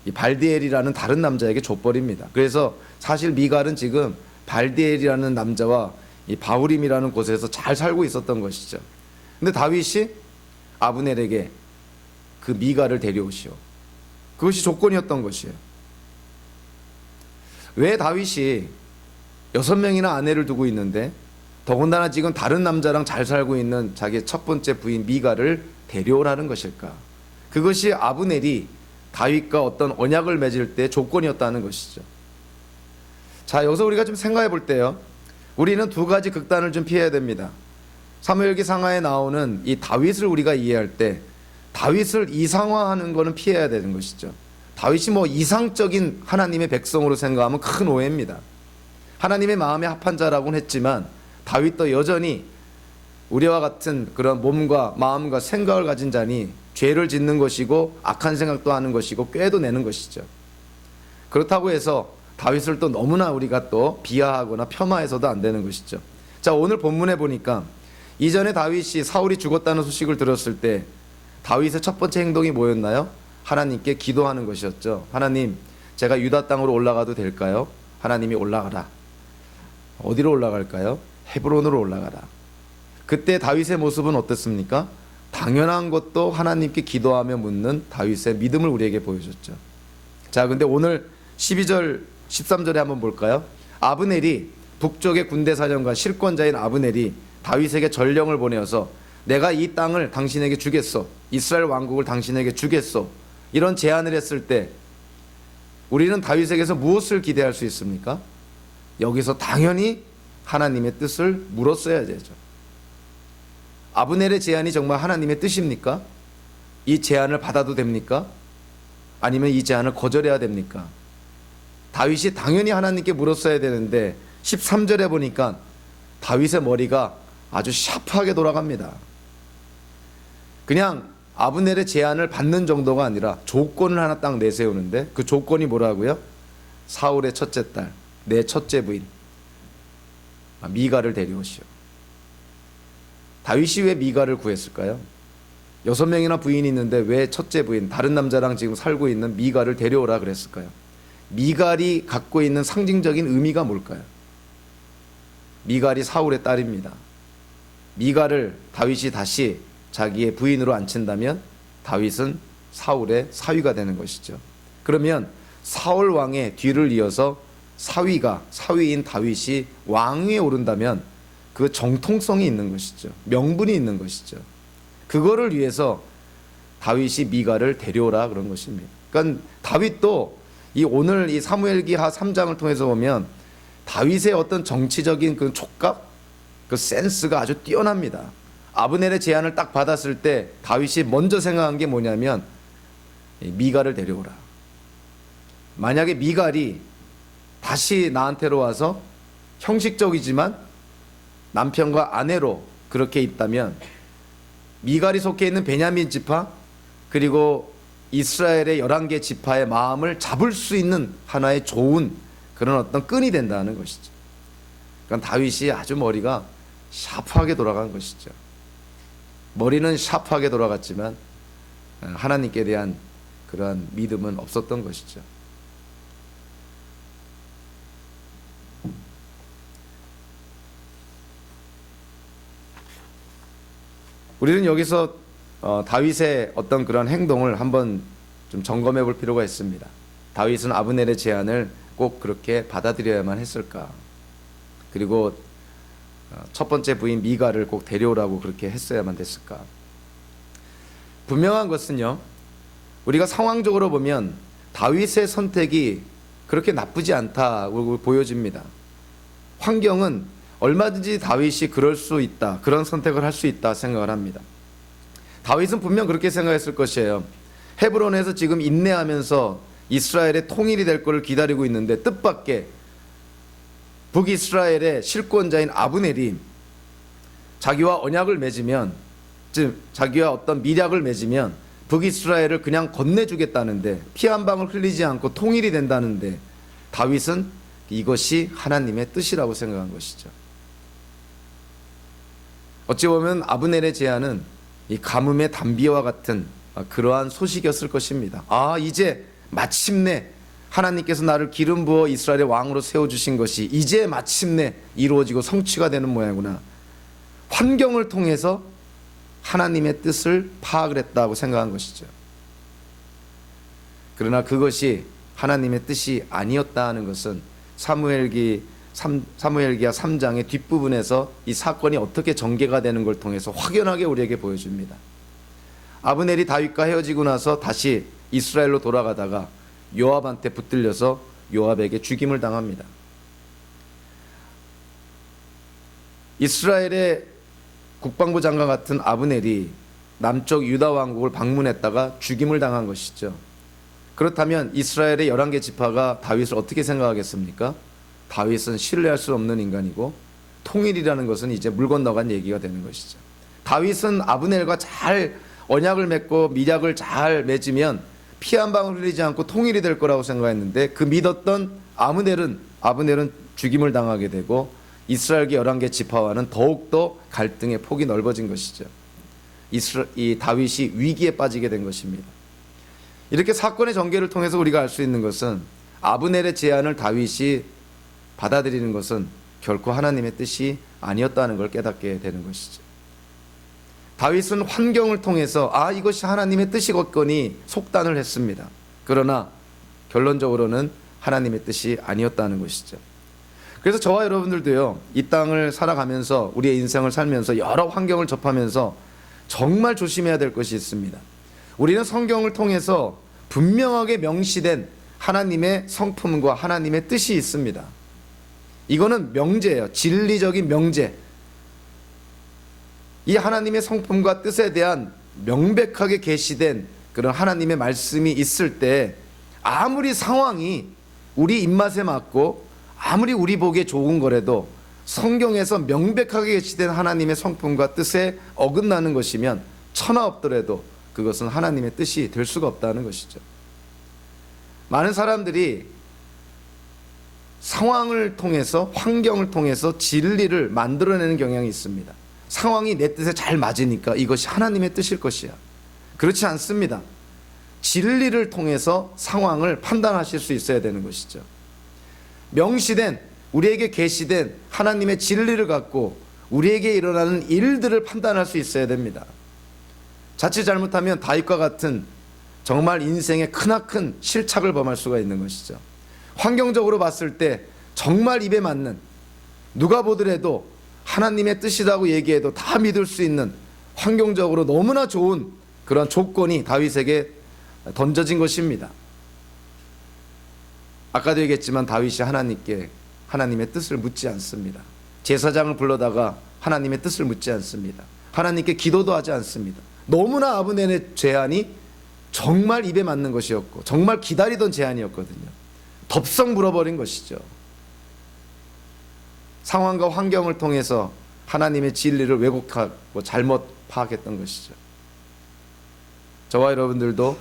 Speaker 1: 이 발디엘이라는 다른 남자에게 줘버립니다. 그래서 사실 미갈은 지금 발디엘이라는 남자와 이 바후림이라는 곳에서 잘 살고 있었던 것이죠. 근데 다윗이 아브넬에게 그 미갈을 데려오시오. 그것이 조건이었던 것이에요. 왜 다윗이 6명이나 아내를 두고 있는데 더군다나 지금 다른 남자랑 잘 살고 있는 자기의 첫 번째 부인 미갈을 데려오라는 것일까? 그것이 아브넬이 다윗과 어떤 언약을 맺을 때 조건이었다는 것이죠. 자, 여기서 우리가 좀 생각해 볼 때요, 우리는 두 가지 극단을 좀 피해야 됩니다. 사무엘기 상하에 나오는 이 다윗을 우리가 이해할 때 다윗을 이상화하는 것은 피해야 되는 것이죠. 다윗이 뭐 이상적인 하나님의 백성으로 생각하면 큰 오해입니다. 하나님의 마음에 합한 자라고는 했지만 다윗도 여전히 우리와 같은 그런 몸과 마음과 생각을 가진 자니 죄를 짓는 것이고 악한 생각도 하는 것이고 꾀도 내는 것이죠. 그렇다고 해서 다윗을 또 너무나 우리가 또 비하하거나 폄하해서도 안 되는 것이죠. 자, 오늘 본문에 보니까 이전에 다윗이 사울이 죽었다는 소식을 들었을 때 다윗의 첫 번째 행동이 뭐였나요? 하나님께 기도하는 것이었죠. 하나님, 제가 유다 땅으로 올라가도 될까요? 하나님이 올라가라. 어디로 올라갈까요? 헤브론으로 올라가라. 그때 다윗의 모습은 어땠습니까? 당연한 것도 하나님께 기도하며 묻는 다윗의 믿음을 우리에게 보여줬죠. 자, 근데 오늘 12절 13절에 한번 볼까요? 아브넬이 북쪽의 군대 사령관 실권자인 아브넬이 다윗에게 전령을 보내어서 내가 이 땅을 당신에게 주겠소, 이스라엘 왕국을 당신에게 주겠소, 이런 제안을 했을 때 우리는 다윗에게서 무엇을 기대할 수 있습니까? 여기서 당연히 하나님의 뜻을 물었어야 되죠. 아브넬의 제안이 정말 하나님의 뜻입니까? 이 제안을 받아도 됩니까? 아니면 이 제안을 거절해야 됩니까? 다윗이 당연히 하나님께 물었어야 되는데 13절에 보니까 다윗의 머리가 아주 샤프하게 돌아갑니다. 그냥 아브넬의 제안을 받는 정도가 아니라 조건을 하나 딱 내세우는데 그 조건이 뭐라고요? 사울의 첫째 딸, 내 첫째 부인 미갈을 데려오시오. 다윗이 왜 미갈을 구했을까요? 6명이나 부인이 있는데 왜 첫째 부인, 다른 남자랑 지금 살고 있는 미갈을 데려오라 그랬을까요? 미갈이 갖고 있는 상징적인 의미가 뭘까요? 미갈이 사울의 딸입니다. 미갈을 다윗이 다시 자기의 부인으로 앉힌다면 다윗은 사울의 사위가 되는 것이죠. 그러면 사울 왕의 뒤를 이어서 사위인 다윗이 왕위에 오른다면 그 정통성이 있는 것이죠. 명분이 있는 것이죠. 그거를 위해서 다윗이 미갈을 데려오라 그런 것입니다. 그러니까 다윗도 오늘 이 사무엘기하 3장을 통해서 보면 다윗의 어떤 정치적인 그 촉각, 그 센스가 아주 뛰어납니다. 아브넬의 제안을 딱 받았을 때 다윗이 먼저 생각한 게 뭐냐면 미갈을 데려오라. 만약에 미갈이 다시 나한테로 와서 형식적이지만 남편과 아내로 그렇게 있다면 미갈이 속해 있는 베냐민 지파 그리고 이스라엘의 11개 지파의 마음을 잡을 수 있는 하나의 좋은 그런 어떤 끈이 된다는 것이죠. 그러니까 다윗이 아주 머리가 샤프하게 돌아간 것이죠. 머리는 샤프하게 돌아갔지만 하나님께 대한 그러한 믿음은 없었던 것이죠. 우리는 여기서 다윗의 어떤 그런 행동을 한번 좀 점검해 볼 필요가 있습니다. 다윗은 아브넬의 제안을 꼭 그렇게 받아들여야만 했을까? 그리고 첫 번째 부인 미갈을 꼭 데려오라고 그렇게 했어야만 됐을까? 분명한 것은요, 우리가 상황적으로 보면 다윗의 선택이 그렇게 나쁘지 않다고 보여집니다. 환경은 얼마든지 다윗이 그럴 수 있다, 그런 선택을 할 수 있다 생각을 합니다. 다윗은 분명 그렇게 생각했을 것이에요. 헤브론에서 지금 인내하면서 이스라엘의 통일이 될 것을 기다리고 있는데 뜻밖의 북이스라엘의 실권자인 아브넬이 자기와 언약을 맺으면, 즉 자기와 어떤 미략을 맺으면 북이스라엘을 그냥 건네주겠다는데, 피 한 방울 흘리지 않고 통일이 된다는데 다윗은 이것이 하나님의 뜻이라고 생각한 것이죠. 어찌 보면 아브넬의 제안은 이 가뭄의 단비와 같은 그러한 소식이었을 것입니다. 이제 마침내 하나님께서 나를 기름 부어 이스라엘의 왕으로 세워주신 것이 이제 마침내 이루어지고 성취가 되는 모양이구나. 환경을 통해서 하나님의 뜻을 파악을 했다고 생각한 것이죠. 그러나 그것이 하나님의 뜻이 아니었다 하는 것은 사무엘기야 3장의 뒷부분에서 이 사건이 어떻게 전개가 되는 걸 통해서 확연하게 우리에게 보여줍니다. 아브넬이 다윗과 헤어지고 나서 다시 이스라엘로 돌아가다가 요압한테 붙들려서 요압에게 죽임을 당합니다. 이스라엘의 국방부 장관 같은 아브넬이 남쪽 유다 왕국을 방문했다가 죽임을 당한 것이죠. 그렇다면 이스라엘의 11개 지파가 다윗을 어떻게 생각하겠습니까? 다윗은 신뢰할 수 없는 인간이고 통일이라는 것은 이제 물 건너간 얘기가 되는 것이죠. 다윗은 아브넬과 잘 언약을 맺고 미략을 잘 맺으면 피 한 방울 흘리지 않고 통일이 될 거라고 생각했는데 그 믿었던 아브넬은 죽임을 당하게 되고 이스라엘계 11개 지파와는 더욱더 갈등의 폭이 넓어진 것이죠. 이 다윗이 위기에 빠지게 된 것입니다. 이렇게 사건의 전개를 통해서 우리가 알 수 있는 것은 아브넬의 제안을 다윗이 받아들이는 것은 결코 하나님의 뜻이 아니었다는 걸 깨닫게 되는 것이죠. 다윗은 환경을 통해서 이것이 하나님의 뜻이겠거니 속단을 했습니다. 그러나 결론적으로는 하나님의 뜻이 아니었다는 것이죠. 그래서 저와 여러분들도요, 이 땅을 살아가면서 우리의 인생을 살면서 여러 환경을 접하면서 정말 조심해야 될 것이 있습니다. 우리는 성경을 통해서 분명하게 명시된 하나님의 성품과 하나님의 뜻이 있습니다. 이거는 명제예요. 진리적인 명제. 이 하나님의 성품과 뜻에 대한 명백하게 계시된 그런 하나님의 말씀이 있을 때 아무리 상황이 우리 입맛에 맞고 아무리 우리 보기에 좋은 거라도 성경에서 명백하게 계시된 하나님의 성품과 뜻에 어긋나는 것이면 천하 없더라도 그것은 하나님의 뜻이 될 수가 없다는 것이죠. 많은 사람들이 상황을 통해서 환경을 통해서 진리를 만들어내는 경향이 있습니다. 상황이 내 뜻에 잘 맞으니까 이것이 하나님의 뜻일 것이야. 그렇지 않습니다. 진리를 통해서 상황을 판단하실 수 있어야 되는 것이죠. 명시된 우리에게 계시된 하나님의 진리를 갖고 우리에게 일어나는 일들을 판단할 수 있어야 됩니다. 자칫 잘못하면 다윗과 같은 정말 인생의 크나큰 실착을 범할 수가 있는 것이죠. 환경적으로 봤을 때 정말 입에 맞는, 누가 보더라도 하나님의 뜻이라고 얘기해도 다 믿을 수 있는 환경적으로 너무나 좋은 그런 조건이 다윗에게 던져진 것입니다. 아까도 얘기했지만 다윗이 하나님께 하나님의 뜻을 묻지 않습니다. 제사장을 불러다가 하나님의 뜻을 묻지 않습니다. 하나님께 기도도 하지 않습니다. 너무나 아브넬의 제안이 정말 입에 맞는 것이었고 정말 기다리던 제안이었거든요. 덥석 물어버린 것이죠. 상황과 환경을 통해서 하나님의 진리를 왜곡하고 잘못 파악했던 것이죠. 저와 여러분들도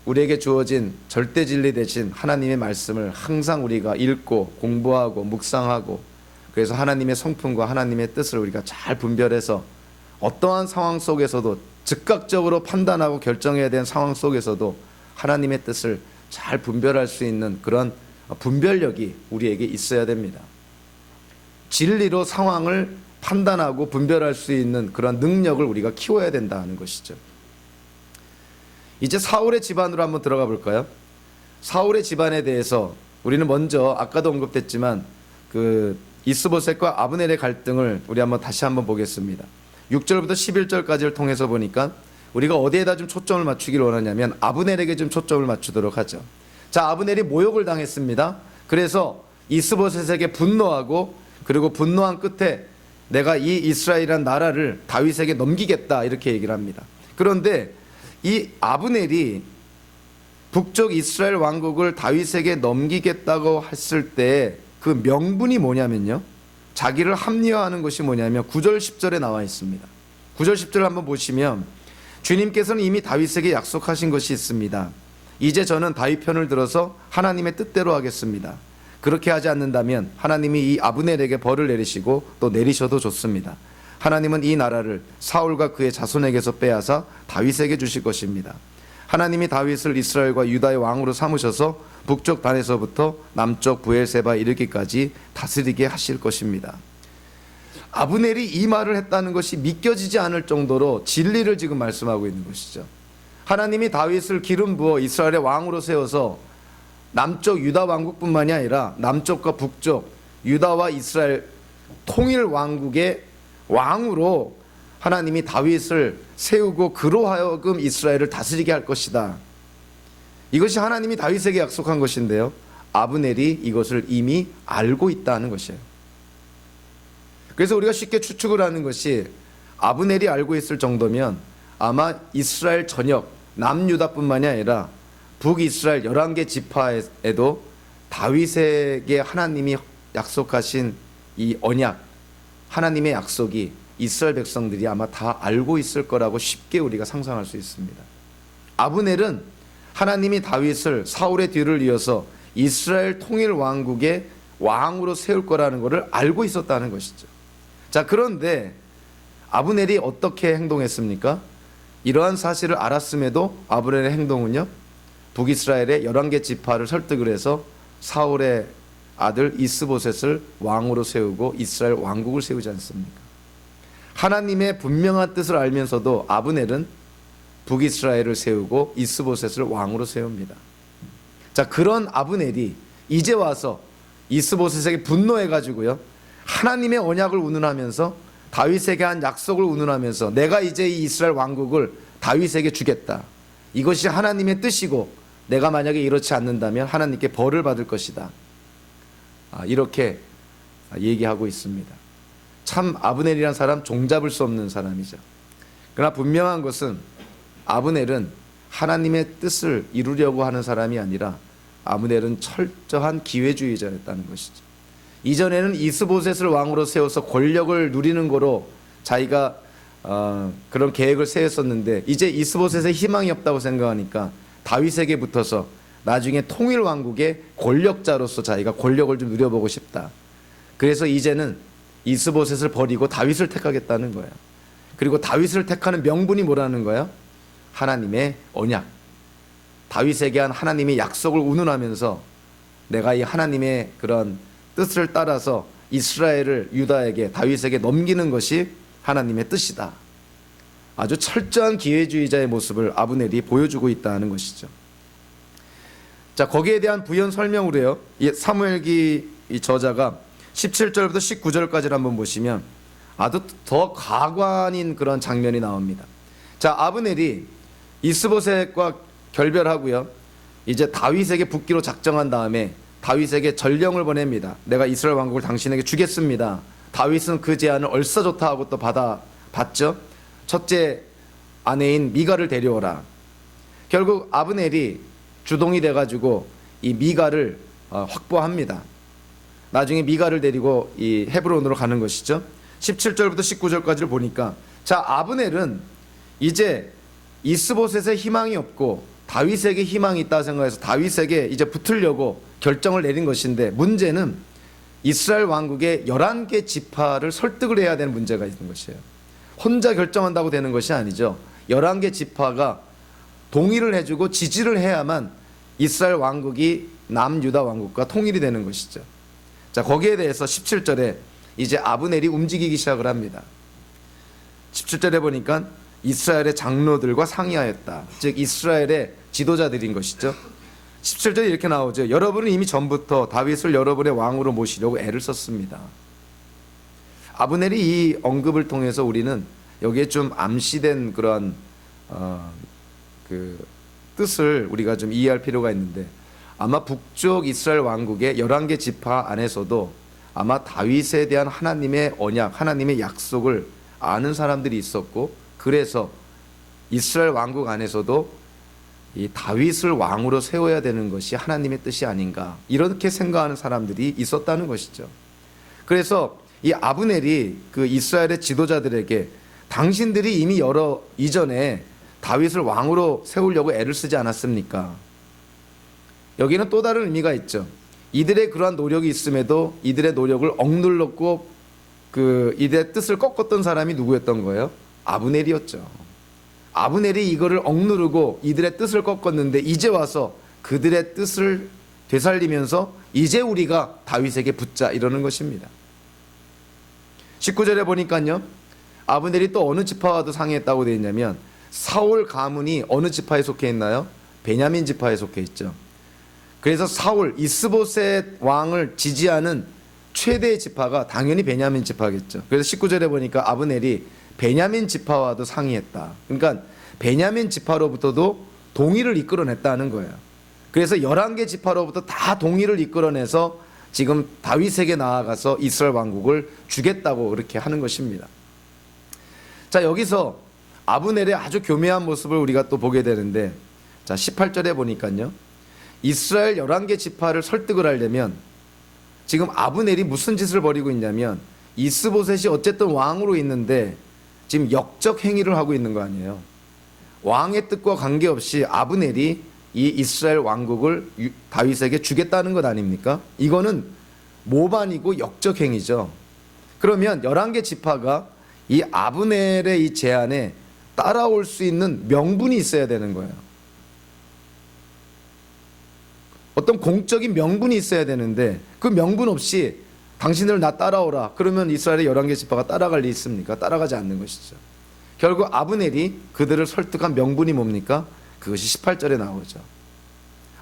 Speaker 1: 우리에게 주어진 절대 진리 대신 하나님의 말씀을 항상 우리가 읽고 공부하고 묵상하고, 그래서 하나님의 성품과 하나님의 뜻을 우리가 잘 분별해서 어떠한 상황 속에서도 즉각적으로 판단하고 결정해야 되는 상황 속에서도 하나님의 뜻을 잘 분별할 수 있는 그런 분별력이 우리에게 있어야 됩니다. 진리로 상황을 판단하고 분별할 수 있는 그런 능력을 우리가 키워야 된다는 것이죠. 이제 사울의 집안으로 한번 들어가 볼까요? 사울의 집안에 대해서 우리는 먼저 아까도 언급됐지만 그 이스보셋과 아브넬의 갈등을 우리 다시 한번 보겠습니다. 6절부터 11절까지를 통해서 보니까 우리가 어디에다 좀 초점을 맞추기를 원하냐면 아브넬에게 좀 초점을 맞추도록 하죠. 자, 아브넬이 모욕을 당했습니다. 그래서 이스보셋에게 분노하고, 그리고 분노한 끝에 내가 이 이스라엘이란 나라를 다윗에게 넘기겠다 이렇게 얘기를 합니다. 그런데 이 아브넬이 북쪽 이스라엘 왕국을 다윗에게 넘기겠다고 했을 때 그 명분이 뭐냐면요, 자기를 합리화하는 것이 뭐냐면 9절 10절에 나와 있습니다. 9절 10절을 한번 보시면 주님께서는 이미 다윗에게 약속하신 것이 있습니다. 이제 저는 다윗 편을 들어서 하나님의 뜻대로 하겠습니다. 그렇게 하지 않는다면 하나님이 이 아브넬에게 벌을 내리시고 또 내리셔도 좋습니다. 하나님은 이 나라를 사울과 그의 자손에게서 빼앗아 다윗에게 주실 것입니다. 하나님이 다윗을 이스라엘과 유다의 왕으로 삼으셔서 북쪽 단에서부터 남쪽 브엘세바 이르기까지 다스리게 하실 것입니다. 아브넬이 이 말을 했다는 것이 믿겨지지 않을 정도로 진리를 지금 말씀하고 있는 것이죠. 하나님이 다윗을 기름 부어 이스라엘의 왕으로 세워서 남쪽 유다 왕국뿐만이 아니라 남쪽과 북쪽 유다와 이스라엘 통일 왕국의 왕으로 하나님이 다윗을 세우고 그로 하여금 이스라엘을 다스리게 할 것이다. 이것이 하나님이 다윗에게 약속한 것인데요, 아브넬이 이것을 이미 알고 있다는 것이에요. 그래서 우리가 쉽게 추측을 하는 것이 아브넬이 알고 있을 정도면 아마 이스라엘 전역 남유다뿐만이 아니라 북이스라엘 11개 지파에도 다윗에게 하나님이 약속하신 이 언약, 하나님의 약속이 이스라엘 백성들이 아마 다 알고 있을 거라고 쉽게 우리가 상상할 수 있습니다. 아브넬은 하나님이 다윗을 사울의 뒤를 이어서 이스라엘 통일 왕국의 왕으로 세울 거라는 것을 알고 있었다는 것이죠. 자, 그런데 아브넬이 어떻게 행동했습니까? 이러한 사실을 알았음에도 아브넬의 행동은요, 북이스라엘의 11개 지파를 설득을 해서 사울의 아들 이스보셋을 왕으로 세우고 이스라엘 왕국을 세우지 않습니까? 하나님의 분명한 뜻을 알면서도 아브넬은 북이스라엘을 세우고 이스보셋을 왕으로 세웁니다. 자, 그런 아브넬이 이제 와서 이스보셋에게 분노해가지고요, 하나님의 언약을 운운하면서 다윗에게 한 약속을 운운하면서 내가 이제 이 이스라엘 왕국을 다윗에게 주겠다, 이것이 하나님의 뜻이고 내가 만약에 이렇지 않는다면 하나님께 벌을 받을 것이다, 이렇게 얘기하고 있습니다. 참 아브넬이란 사람 종잡을 수 없는 사람이죠. 그러나 분명한 것은 아브넬은 하나님의 뜻을 이루려고 하는 사람이 아니라 아브넬은 철저한 기회주의자였다는 것이죠. 이전에는 이스보셋을 왕으로 세워서 권력을 누리는 거로 자기가 그런 계획을 세웠었는데 이제 이스보셋의 희망이 없다고 생각하니까 다윗에게 붙어서 나중에 통일 왕국의 권력자로서 자기가 권력을 좀 누려보고 싶다. 그래서 이제는 이스보셋을 버리고 다윗을 택하겠다는 거예요. 그리고 다윗을 택하는 명분이 뭐라는 거예요? 하나님의 언약, 다윗에게 한 하나님의 약속을 운운하면서 내가 이 하나님의 그런 뜻을 따라서 이스라엘을 유다에게, 다윗에게 넘기는 것이 하나님의 뜻이다. 아주 철저한 기회주의자의 모습을 아브넬이 보여주고 있다는 것이죠. 자, 거기에 대한 부연 설명으로요, 이 사무엘기 이 저자가 17절부터 19절까지를 한번 보시면 아주 더 가관인 그런 장면이 나옵니다. 자, 아브넬이 이스보셋과 결별하고요, 이제 다윗에게 붙기로 작정한 다음에 다윗에게 전령을 보냅니다. 내가 이스라엘 왕국을 당신에게 주겠습니다. 다윗은 그 제안을 얼싸 좋다 하고 또 받았죠. 첫째 아내인 미갈을 데려오라. 결국 아브넬이 주동이 돼가지고 이 미갈을 확보합니다. 나중에 미갈을 데리고 이 헤브론으로 가는 것이죠. 17절부터 19절까지를 보니까, 자, 아브넬은 이제 이스보셋의 희망이 없고 다윗에게 희망이 있다 생각해서 다윗에게 이제 붙으려고 결정을 내린 것인데, 문제는 이스라엘 왕국의 11개 지파를 설득을 해야 되는 문제가 있는 것이에요. 혼자 결정한다고 되는 것이 아니죠. 11개 지파가 동의를 해주고 지지를 해야만 이스라엘 왕국이 남유다 왕국과 통일이 되는 것이죠. 자, 거기에 대해서 17절에 이제 아브넬이 움직이기 시작을 합니다. 17절에 보니까 이스라엘의 장로들과 상의하였다. 즉 이스라엘의 지도자들인 것이죠. 17절에 이렇게 나오죠. 여러분은 이미 전부터 다윗을 여러분의 왕으로 모시려고 애를 썼습니다. 아브넬이 이 언급을 통해서 우리는 여기에 좀 암시된 그런 그 뜻을 우리가 좀 이해할 필요가 있는데, 아마 북쪽 이스라엘 왕국의 11개 지파 안에서도 아마 다윗에 대한 하나님의 언약, 하나님의 약속을 아는 사람들이 있었고, 그래서 이스라엘 왕국 안에서도 이 다윗을 왕으로 세워야 되는 것이 하나님의 뜻이 아닌가, 이렇게 생각하는 사람들이 있었다는 것이죠. 그래서 이 아브넬이 그 이스라엘의 지도자들에게 당신들이 이미 이전에 다윗을 왕으로 세우려고 애를 쓰지 않았습니까? 여기는 또 다른 의미가 있죠. 이들의 그러한 노력이 있음에도 이들의 노력을 억눌렀고 그 이들의 뜻을 꺾었던 사람이 누구였던 거예요? 아브넬이었죠. 아브넬이 이거를 억누르고 이들의 뜻을 꺾었는데 이제 와서 그들의 뜻을 되살리면서 이제 우리가 다윗에게 붙자 이러는 것입니다. 19절에 보니까요, 아브넬이 또 어느 지파와도 상의했다고 되어 있냐면 사울 가문이 어느 지파에 속해 있나요? 베냐민 지파에 속해 있죠. 그래서 사울 이스보셋 왕을 지지하는 최대의 지파가 당연히 베냐민 지파겠죠. 그래서 19절에 보니까 아브넬이 베냐민 지파와도 상의했다. 그러니까 베냐민 지파로부터도 동의를 이끌어냈다는 거예요. 그래서 11개 지파로부터 다 동의를 이끌어내서 지금 다윗에게 나아가서 이스라엘 왕국을 주겠다고 그렇게 하는 것입니다. 자, 여기서 아브넬의 아주 교묘한 모습을 우리가 또 보게 되는데, 자 18절에 보니까요, 이스라엘 11개 지파를 설득을 하려면 지금 아브넬이 무슨 짓을 벌이고 있냐면 이스보셋이 어쨌든 왕으로 있는데 지금 역적 행위를 하고 있는 거 아니에요. 왕의 뜻과 관계없이 아브넬이 이 이스라엘 왕국을 다윗에게 주겠다는 것 아닙니까? 이거는 모반이고 역적 행위죠. 그러면 11개 지파가 이 아브넬의 이 제안에 따라올 수 있는 명분이 있어야 되는 거예요. 어떤 공적인 명분이 있어야 되는데 그 명분 없이 당신들 나 따라오라 그러면 이스라엘의 11개 지파가 따라갈 리 있습니까? 따라가지 않는 것이죠. 결국 아브넬이 그들을 설득한 명분이 뭡니까? 그것이 18절에 나오죠.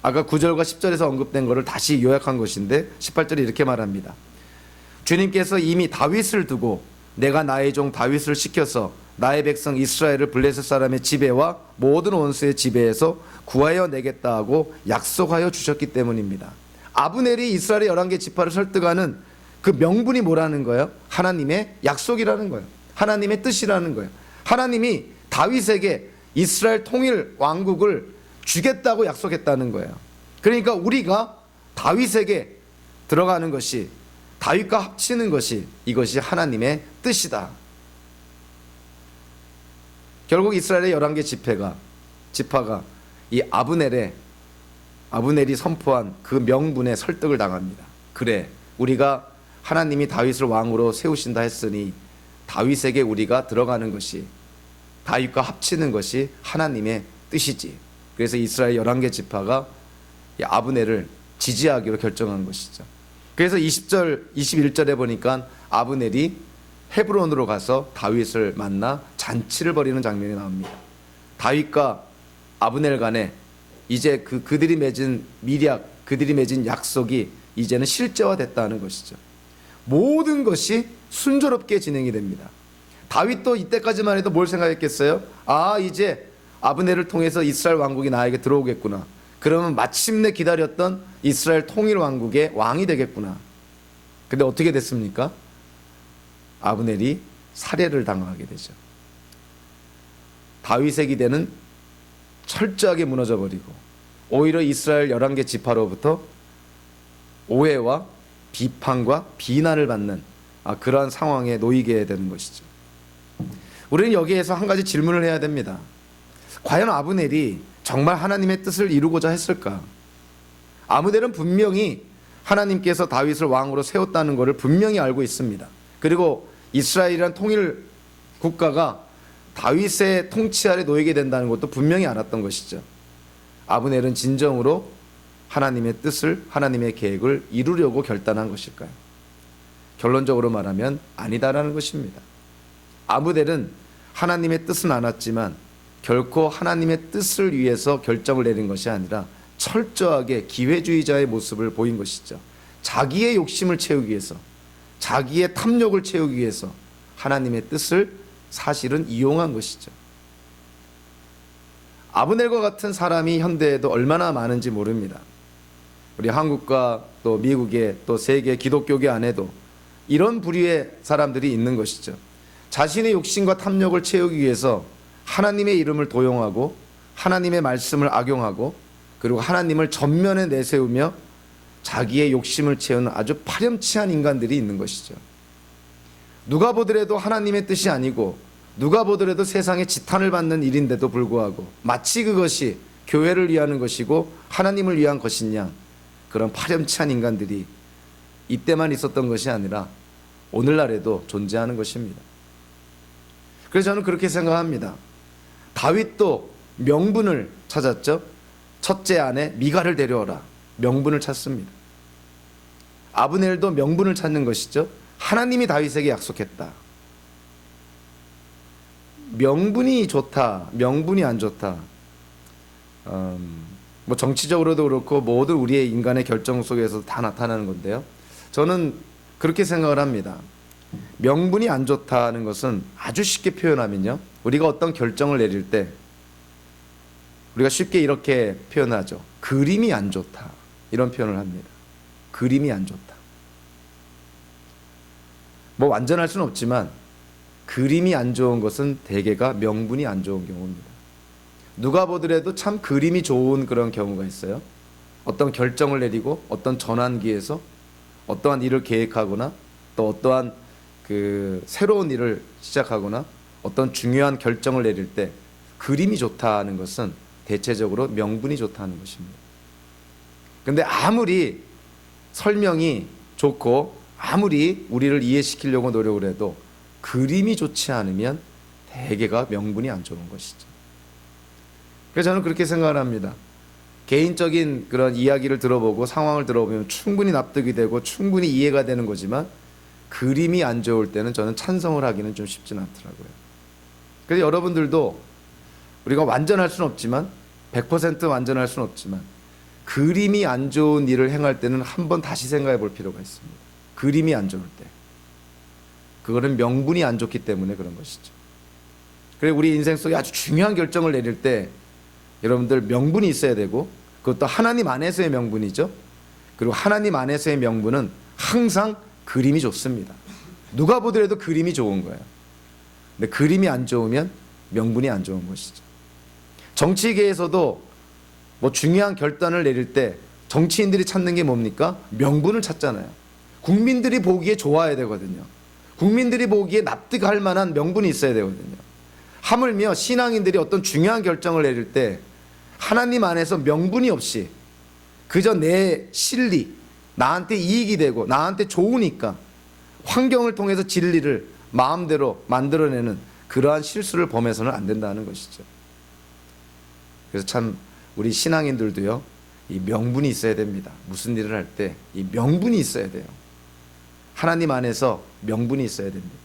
Speaker 1: 아까 9절과 10절에서 언급된 것을 다시 요약한 것인데 18절에 이렇게 말합니다. 주님께서 이미 다윗을 두고 내가 나의 종 다윗을 시켜서 나의 백성 이스라엘을 블레셋 사람의 지배와 모든 원수의 지배에서 구하여 내겠다 하고 약속하여 주셨기 때문입니다. 아브넬이 이스라엘의 11개 지파를 설득하는 그 명분이 뭐라는 거예요? 하나님의 약속이라는 거예요. 하나님의 뜻이라는 거예요. 하나님이 다윗에게 이스라엘 통일 왕국을 주겠다고 약속했다는 거예요. 그러니까 우리가 다윗에게 들어가는 것이, 다윗과 합치는 것이, 이것이 하나님의 뜻이다. 결국 이스라엘의 11개 지파가 이 아브넬이 선포한 그 명분에 설득을 당합니다. 그래, 우리가 하나님이 다윗을 왕으로 세우신다 했으니 다윗에게 우리가 들어가는 것이, 다윗과 합치는 것이 하나님의 뜻이지. 그래서 이스라엘 11개 지파가 이 아브넬을 지지하기로 결정한 것이죠. 그래서 20절, 21절에 보니까 아브넬이 헤브론으로 가서 다윗을 만나 잔치를 벌이는 장면이 나옵니다. 다윗과 아브넬 간에 이제 그들이 맺은 미략, 그들이 맺은 약속이 이제는 실제화됐다는 것이죠. 모든 것이 순조롭게 진행이 됩니다. 다윗도 이때까지만 해도 뭘 생각했겠어요? 아, 이제 아브넬을 통해서 이스라엘 왕국이 나에게 들어오겠구나. 그러면 마침내 기다렸던 이스라엘 통일 왕국의 왕이 되겠구나. 근데 어떻게 됐습니까? 아브넬이 살해를 당하게 되죠. 다윗의 기대는 철저하게 무너져 버리고 오히려 이스라엘 11개 지파로부터 오해와 비판과 비난을 받는 그러한 상황에 놓이게 되는 것이죠. 우리는 여기에서 한 가지 질문을 해야 됩니다. 과연 아브넬이 정말 하나님의 뜻을 이루고자 했을까? 아브넬은 분명히 하나님께서 다윗을 왕으로 세웠다는 것을 분명히 알고 있습니다. 그리고 이스라엘이란 통일 국가가 다윗의 통치 아래 놓이게 된다는 것도 분명히 알았던 것이죠. 아브넬은 진정으로 하나님의 뜻을, 하나님의 계획을 이루려고 결단한 것일까요? 결론적으로 말하면 아니다라는 것입니다. 아브넬은 하나님의 뜻은 알았지만 결코 하나님의 뜻을 위해서 결정을 내린 것이 아니라 철저하게 기회주의자의 모습을 보인 것이죠. 자기의 욕심을 채우기 위해서, 자기의 탐욕을 채우기 위해서 하나님의 뜻을 사실은 이용한 것이죠. 아브넬과 같은 사람이 현대에도 얼마나 많은지 모릅니다. 우리 한국과 또 미국의 또 세계 기독교계 안에도 이런 부류의 사람들이 있는 것이죠. 자신의 욕심과 탐욕을 채우기 위해서 하나님의 이름을 도용하고 하나님의 말씀을 악용하고 그리고 하나님을 전면에 내세우며 자기의 욕심을 채우는 아주 파렴치한 인간들이 있는 것이죠. 누가 보더라도 하나님의 뜻이 아니고 누가 보더라도 세상에 지탄을 받는 일인데도 불구하고 마치 그것이 교회를 위하는 것이고 하나님을 위한 것이냐, 그런 파렴치한 인간들이 이때만 있었던 것이 아니라 오늘날에도 존재하는 것입니다. 그래서 저는 그렇게 생각합니다. 다윗도 명분을 찾았죠. 첫째 아내 미갈을 데려오라. 명분을 찾습니다. 아브넬도 명분을 찾는 것이죠. 하나님이 다윗에게 약속했다. 명분이 좋다, 명분이 안 좋다. 뭐 정치적으로도 그렇고 모든 우리의 인간의 결정 속에서 다 나타나는 건데요. 저는 그렇게 생각을 합니다. 명분이 안 좋다는 것은 아주 쉽게 표현하면요, 우리가 어떤 결정을 내릴 때 우리가 쉽게 이렇게 표현하죠. 그림이 안 좋다, 이런 표현을 합니다. 그림이 안 좋다. 뭐 완전할 수는 없지만 그림이 안 좋은 것은 대개가 명분이 안 좋은 경우입니다. 누가 보더라도 참 그림이 좋은 그런 경우가 있어요. 어떤 결정을 내리고 어떤 전환기에서 어떠한 일을 계획하거나 또 어떠한 그 새로운 일을 시작하거나 어떤 중요한 결정을 내릴 때 그림이 좋다는 것은 대체적으로 명분이 좋다는 것입니다. 근데 아무리 설명이 좋고 아무리 우리를 이해시키려고 노력을 해도 그림이 좋지 않으면 대개가 명분이 안 좋은 것이죠. 그래서 저는 그렇게 생각을 합니다. 개인적인 그런 이야기를 들어보고 상황을 들어보면 충분히 납득이 되고 충분히 이해가 되는 거지만 그림이 안 좋을 때는 저는 찬성을 하기는 좀 쉽진 않더라고요. 그래서 여러분들도 우리가 완전할 수는 없지만 100% 완전할 수는 없지만 그림이 안 좋은 일을 행할 때는 한번 다시 생각해 볼 필요가 있습니다. 그림이 안 좋을 때. 그거는 명분이 안 좋기 때문에 그런 것이죠. 그리고 우리 인생 속에 아주 중요한 결정을 내릴 때 여러분들 명분이 있어야 되고 그것도 하나님 안에서의 명분이죠. 그리고 하나님 안에서의 명분은 항상 그림이 좋습니다. 누가 보더라도 그림이 좋은 거예요. 근데 그림이 안 좋으면 명분이 안 좋은 것이죠. 정치계에서도 뭐 중요한 결단을 내릴 때 정치인들이 찾는 게 뭡니까? 명분을 찾잖아요. 국민들이 보기에 좋아야 되거든요. 국민들이 보기에 납득할 만한 명분이 있어야 되거든요. 하물며 신앙인들이 어떤 중요한 결정을 내릴 때 하나님 안에서 명분이 없이 그저 내 실리, 나한테 이익이 되고 나한테 좋으니까 환경을 통해서 진리를 마음대로 만들어내는 그러한 실수를 범해서는 안 된다는 것이죠. 그래서 참 우리 신앙인들도요, 이 명분이 있어야 됩니다. 무슨 일을 할 때 이 명분이 있어야 돼요. 하나님 안에서 명분이 있어야 됩니다.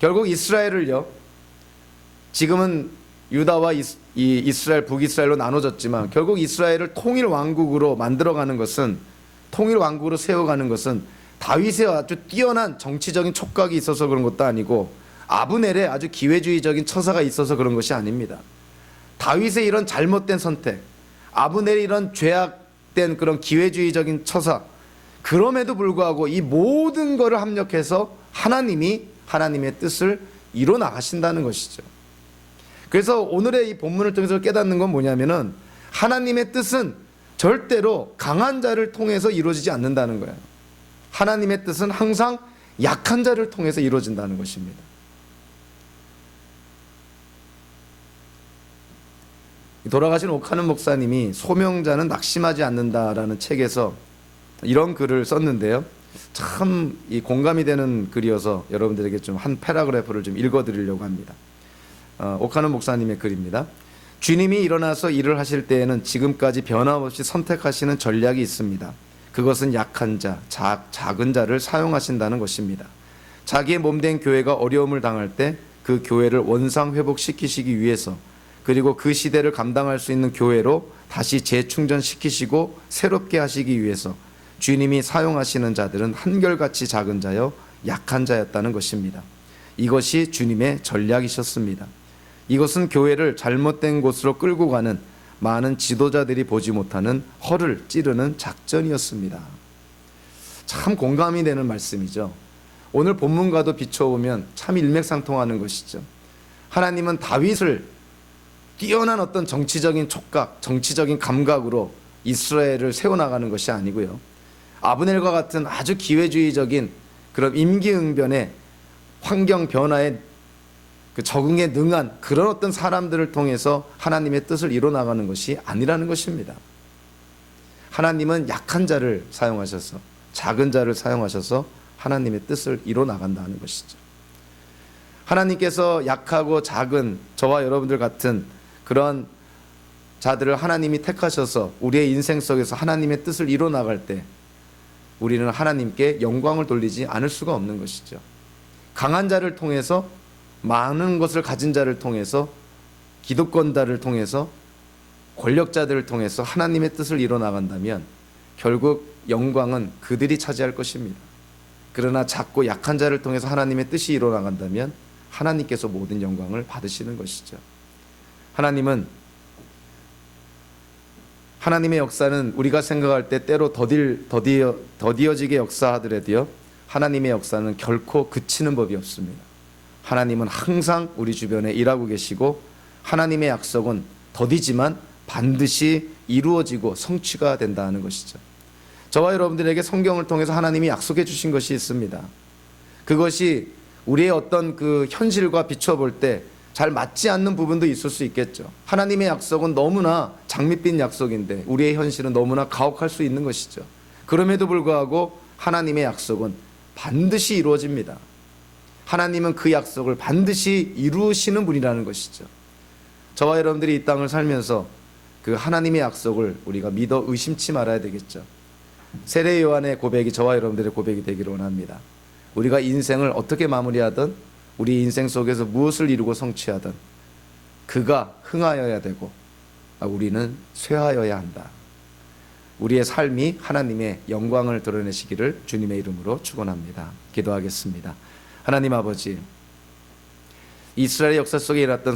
Speaker 1: 결국 이스라엘을요, 지금은 유다와 이스라엘, 북이스라엘로 나눠졌지만 결국 이스라엘을 통일 왕국으로 만들어가는 것은, 통일 왕국으로 세워가는 것은 다윗의 아주 뛰어난 정치적인 촉각이 있어서 그런 것도 아니고 아브넬의 아주 기회주의적인 처사가 있어서 그런 것이 아닙니다. 다윗의 이런 잘못된 선택, 아브넬의 이런 죄악된 그런 기회주의적인 처사, 그럼에도 불구하고 이 모든 것을 합력해서 하나님이 하나님의 뜻을 이뤄 나가신다는 것이죠. 그래서 오늘의 이 본문을 통해서 깨닫는 건 뭐냐면은 하나님의 뜻은 절대로 강한 자를 통해서 이루어지지 않는다는 거예요. 하나님의 뜻은 항상 약한 자를 통해서 이루어진다는 것입니다. 돌아가신 오카는 목사님이 소명자는 낙심하지 않는다라는 책에서 이런 글을 썼는데요. 참 이 공감이 되는 글이어서 여러분들에게 좀 한 패러그래프를 좀 읽어드리려고 합니다. 오카는 목사님의 글입니다. 주님이 일어나서 일을 하실 때에는 지금까지 변함없이 선택하시는 전략이 있습니다. 그것은 약한 자, 작은 자를 사용하신다는 것입니다. 자기의 몸된 교회가 어려움을 당할 때 그 교회를 원상 회복시키시기 위해서, 그리고 그 시대를 감당할 수 있는 교회로 다시 재충전시키시고 새롭게 하시기 위해서 주님이 사용하시는 자들은 한결같이 작은 자여 약한 자였다는 것입니다. 이것이 주님의 전략이셨습니다. 이것은 교회를 잘못된 곳으로 끌고 가는 많은 지도자들이 보지 못하는 허를 찌르는 작전이었습니다. 참 공감이 되는 말씀이죠. 오늘 본문과도 비춰보면 참 일맥상통하는 것이죠. 하나님은 다윗을 뛰어난 어떤 정치적인 촉각, 정치적인 감각으로 이스라엘을 세워나가는 것이 아니고요, 아브넬과 같은 아주 기회주의적인 그런 임기응변의 환경 변화에 그 적응에 능한 그런 어떤 사람들을 통해서 하나님의 뜻을 이뤄나가는 것이 아니라는 것입니다. 하나님은 약한 자를 사용하셔서, 작은 자를 사용하셔서 하나님의 뜻을 이뤄나간다는 것이죠. 하나님께서 약하고 작은 저와 여러분들 같은 그런 자들을 하나님이 택하셔서 우리의 인생 속에서 하나님의 뜻을 이뤄 나갈 때 우리는 하나님께 영광을 돌리지 않을 수가 없는 것이죠. 강한 자를 통해서, 많은 것을 가진 자를 통해서, 기득권자를 통해서, 권력자들을 통해서 하나님의 뜻을 이뤄 나간다면 결국 영광은 그들이 차지할 것입니다. 그러나 작고 약한 자를 통해서 하나님의 뜻이 이뤄 나간다면 하나님께서 모든 영광을 받으시는 것이죠. 하나님의 역사는 우리가 생각할 때 때로 더디어지게 역사하더라도요, 하나님의 역사는 결코 그치는 법이 없습니다. 하나님은 항상 우리 주변에 일하고 계시고 하나님의 약속은 더디지만 반드시 이루어지고 성취가 된다는 것이죠. 저와 여러분들에게 성경을 통해서 하나님이 약속해 주신 것이 있습니다. 그것이 우리의 어떤 그 현실과 비춰볼 때 잘 맞지 않는 부분도 있을 수 있겠죠. 하나님의 약속은 너무나 장밋빛 약속인데 우리의 현실은 너무나 가혹할 수 있는 것이죠. 그럼에도 불구하고 하나님의 약속은 반드시 이루어집니다. 하나님은 그 약속을 반드시 이루시는 분이라는 것이죠. 저와 여러분들이 이 땅을 살면서 그 하나님의 약속을 우리가 믿어 의심치 말아야 되겠죠. 세례 요한의 고백이 저와 여러분들의 고백이 되기를 원합니다. 우리가 인생을 어떻게 마무리하든, 우리 인생 속에서 무엇을 이루고 성취하든 그가 흥하여야 되고 우리는 쇠하여야 한다. 우리의 삶이 하나님의 영광을 드러내시기를 주님의 이름으로 축원합니다. 기도하겠습니다. 하나님 아버지, 이스라엘 역사 속에 일어났던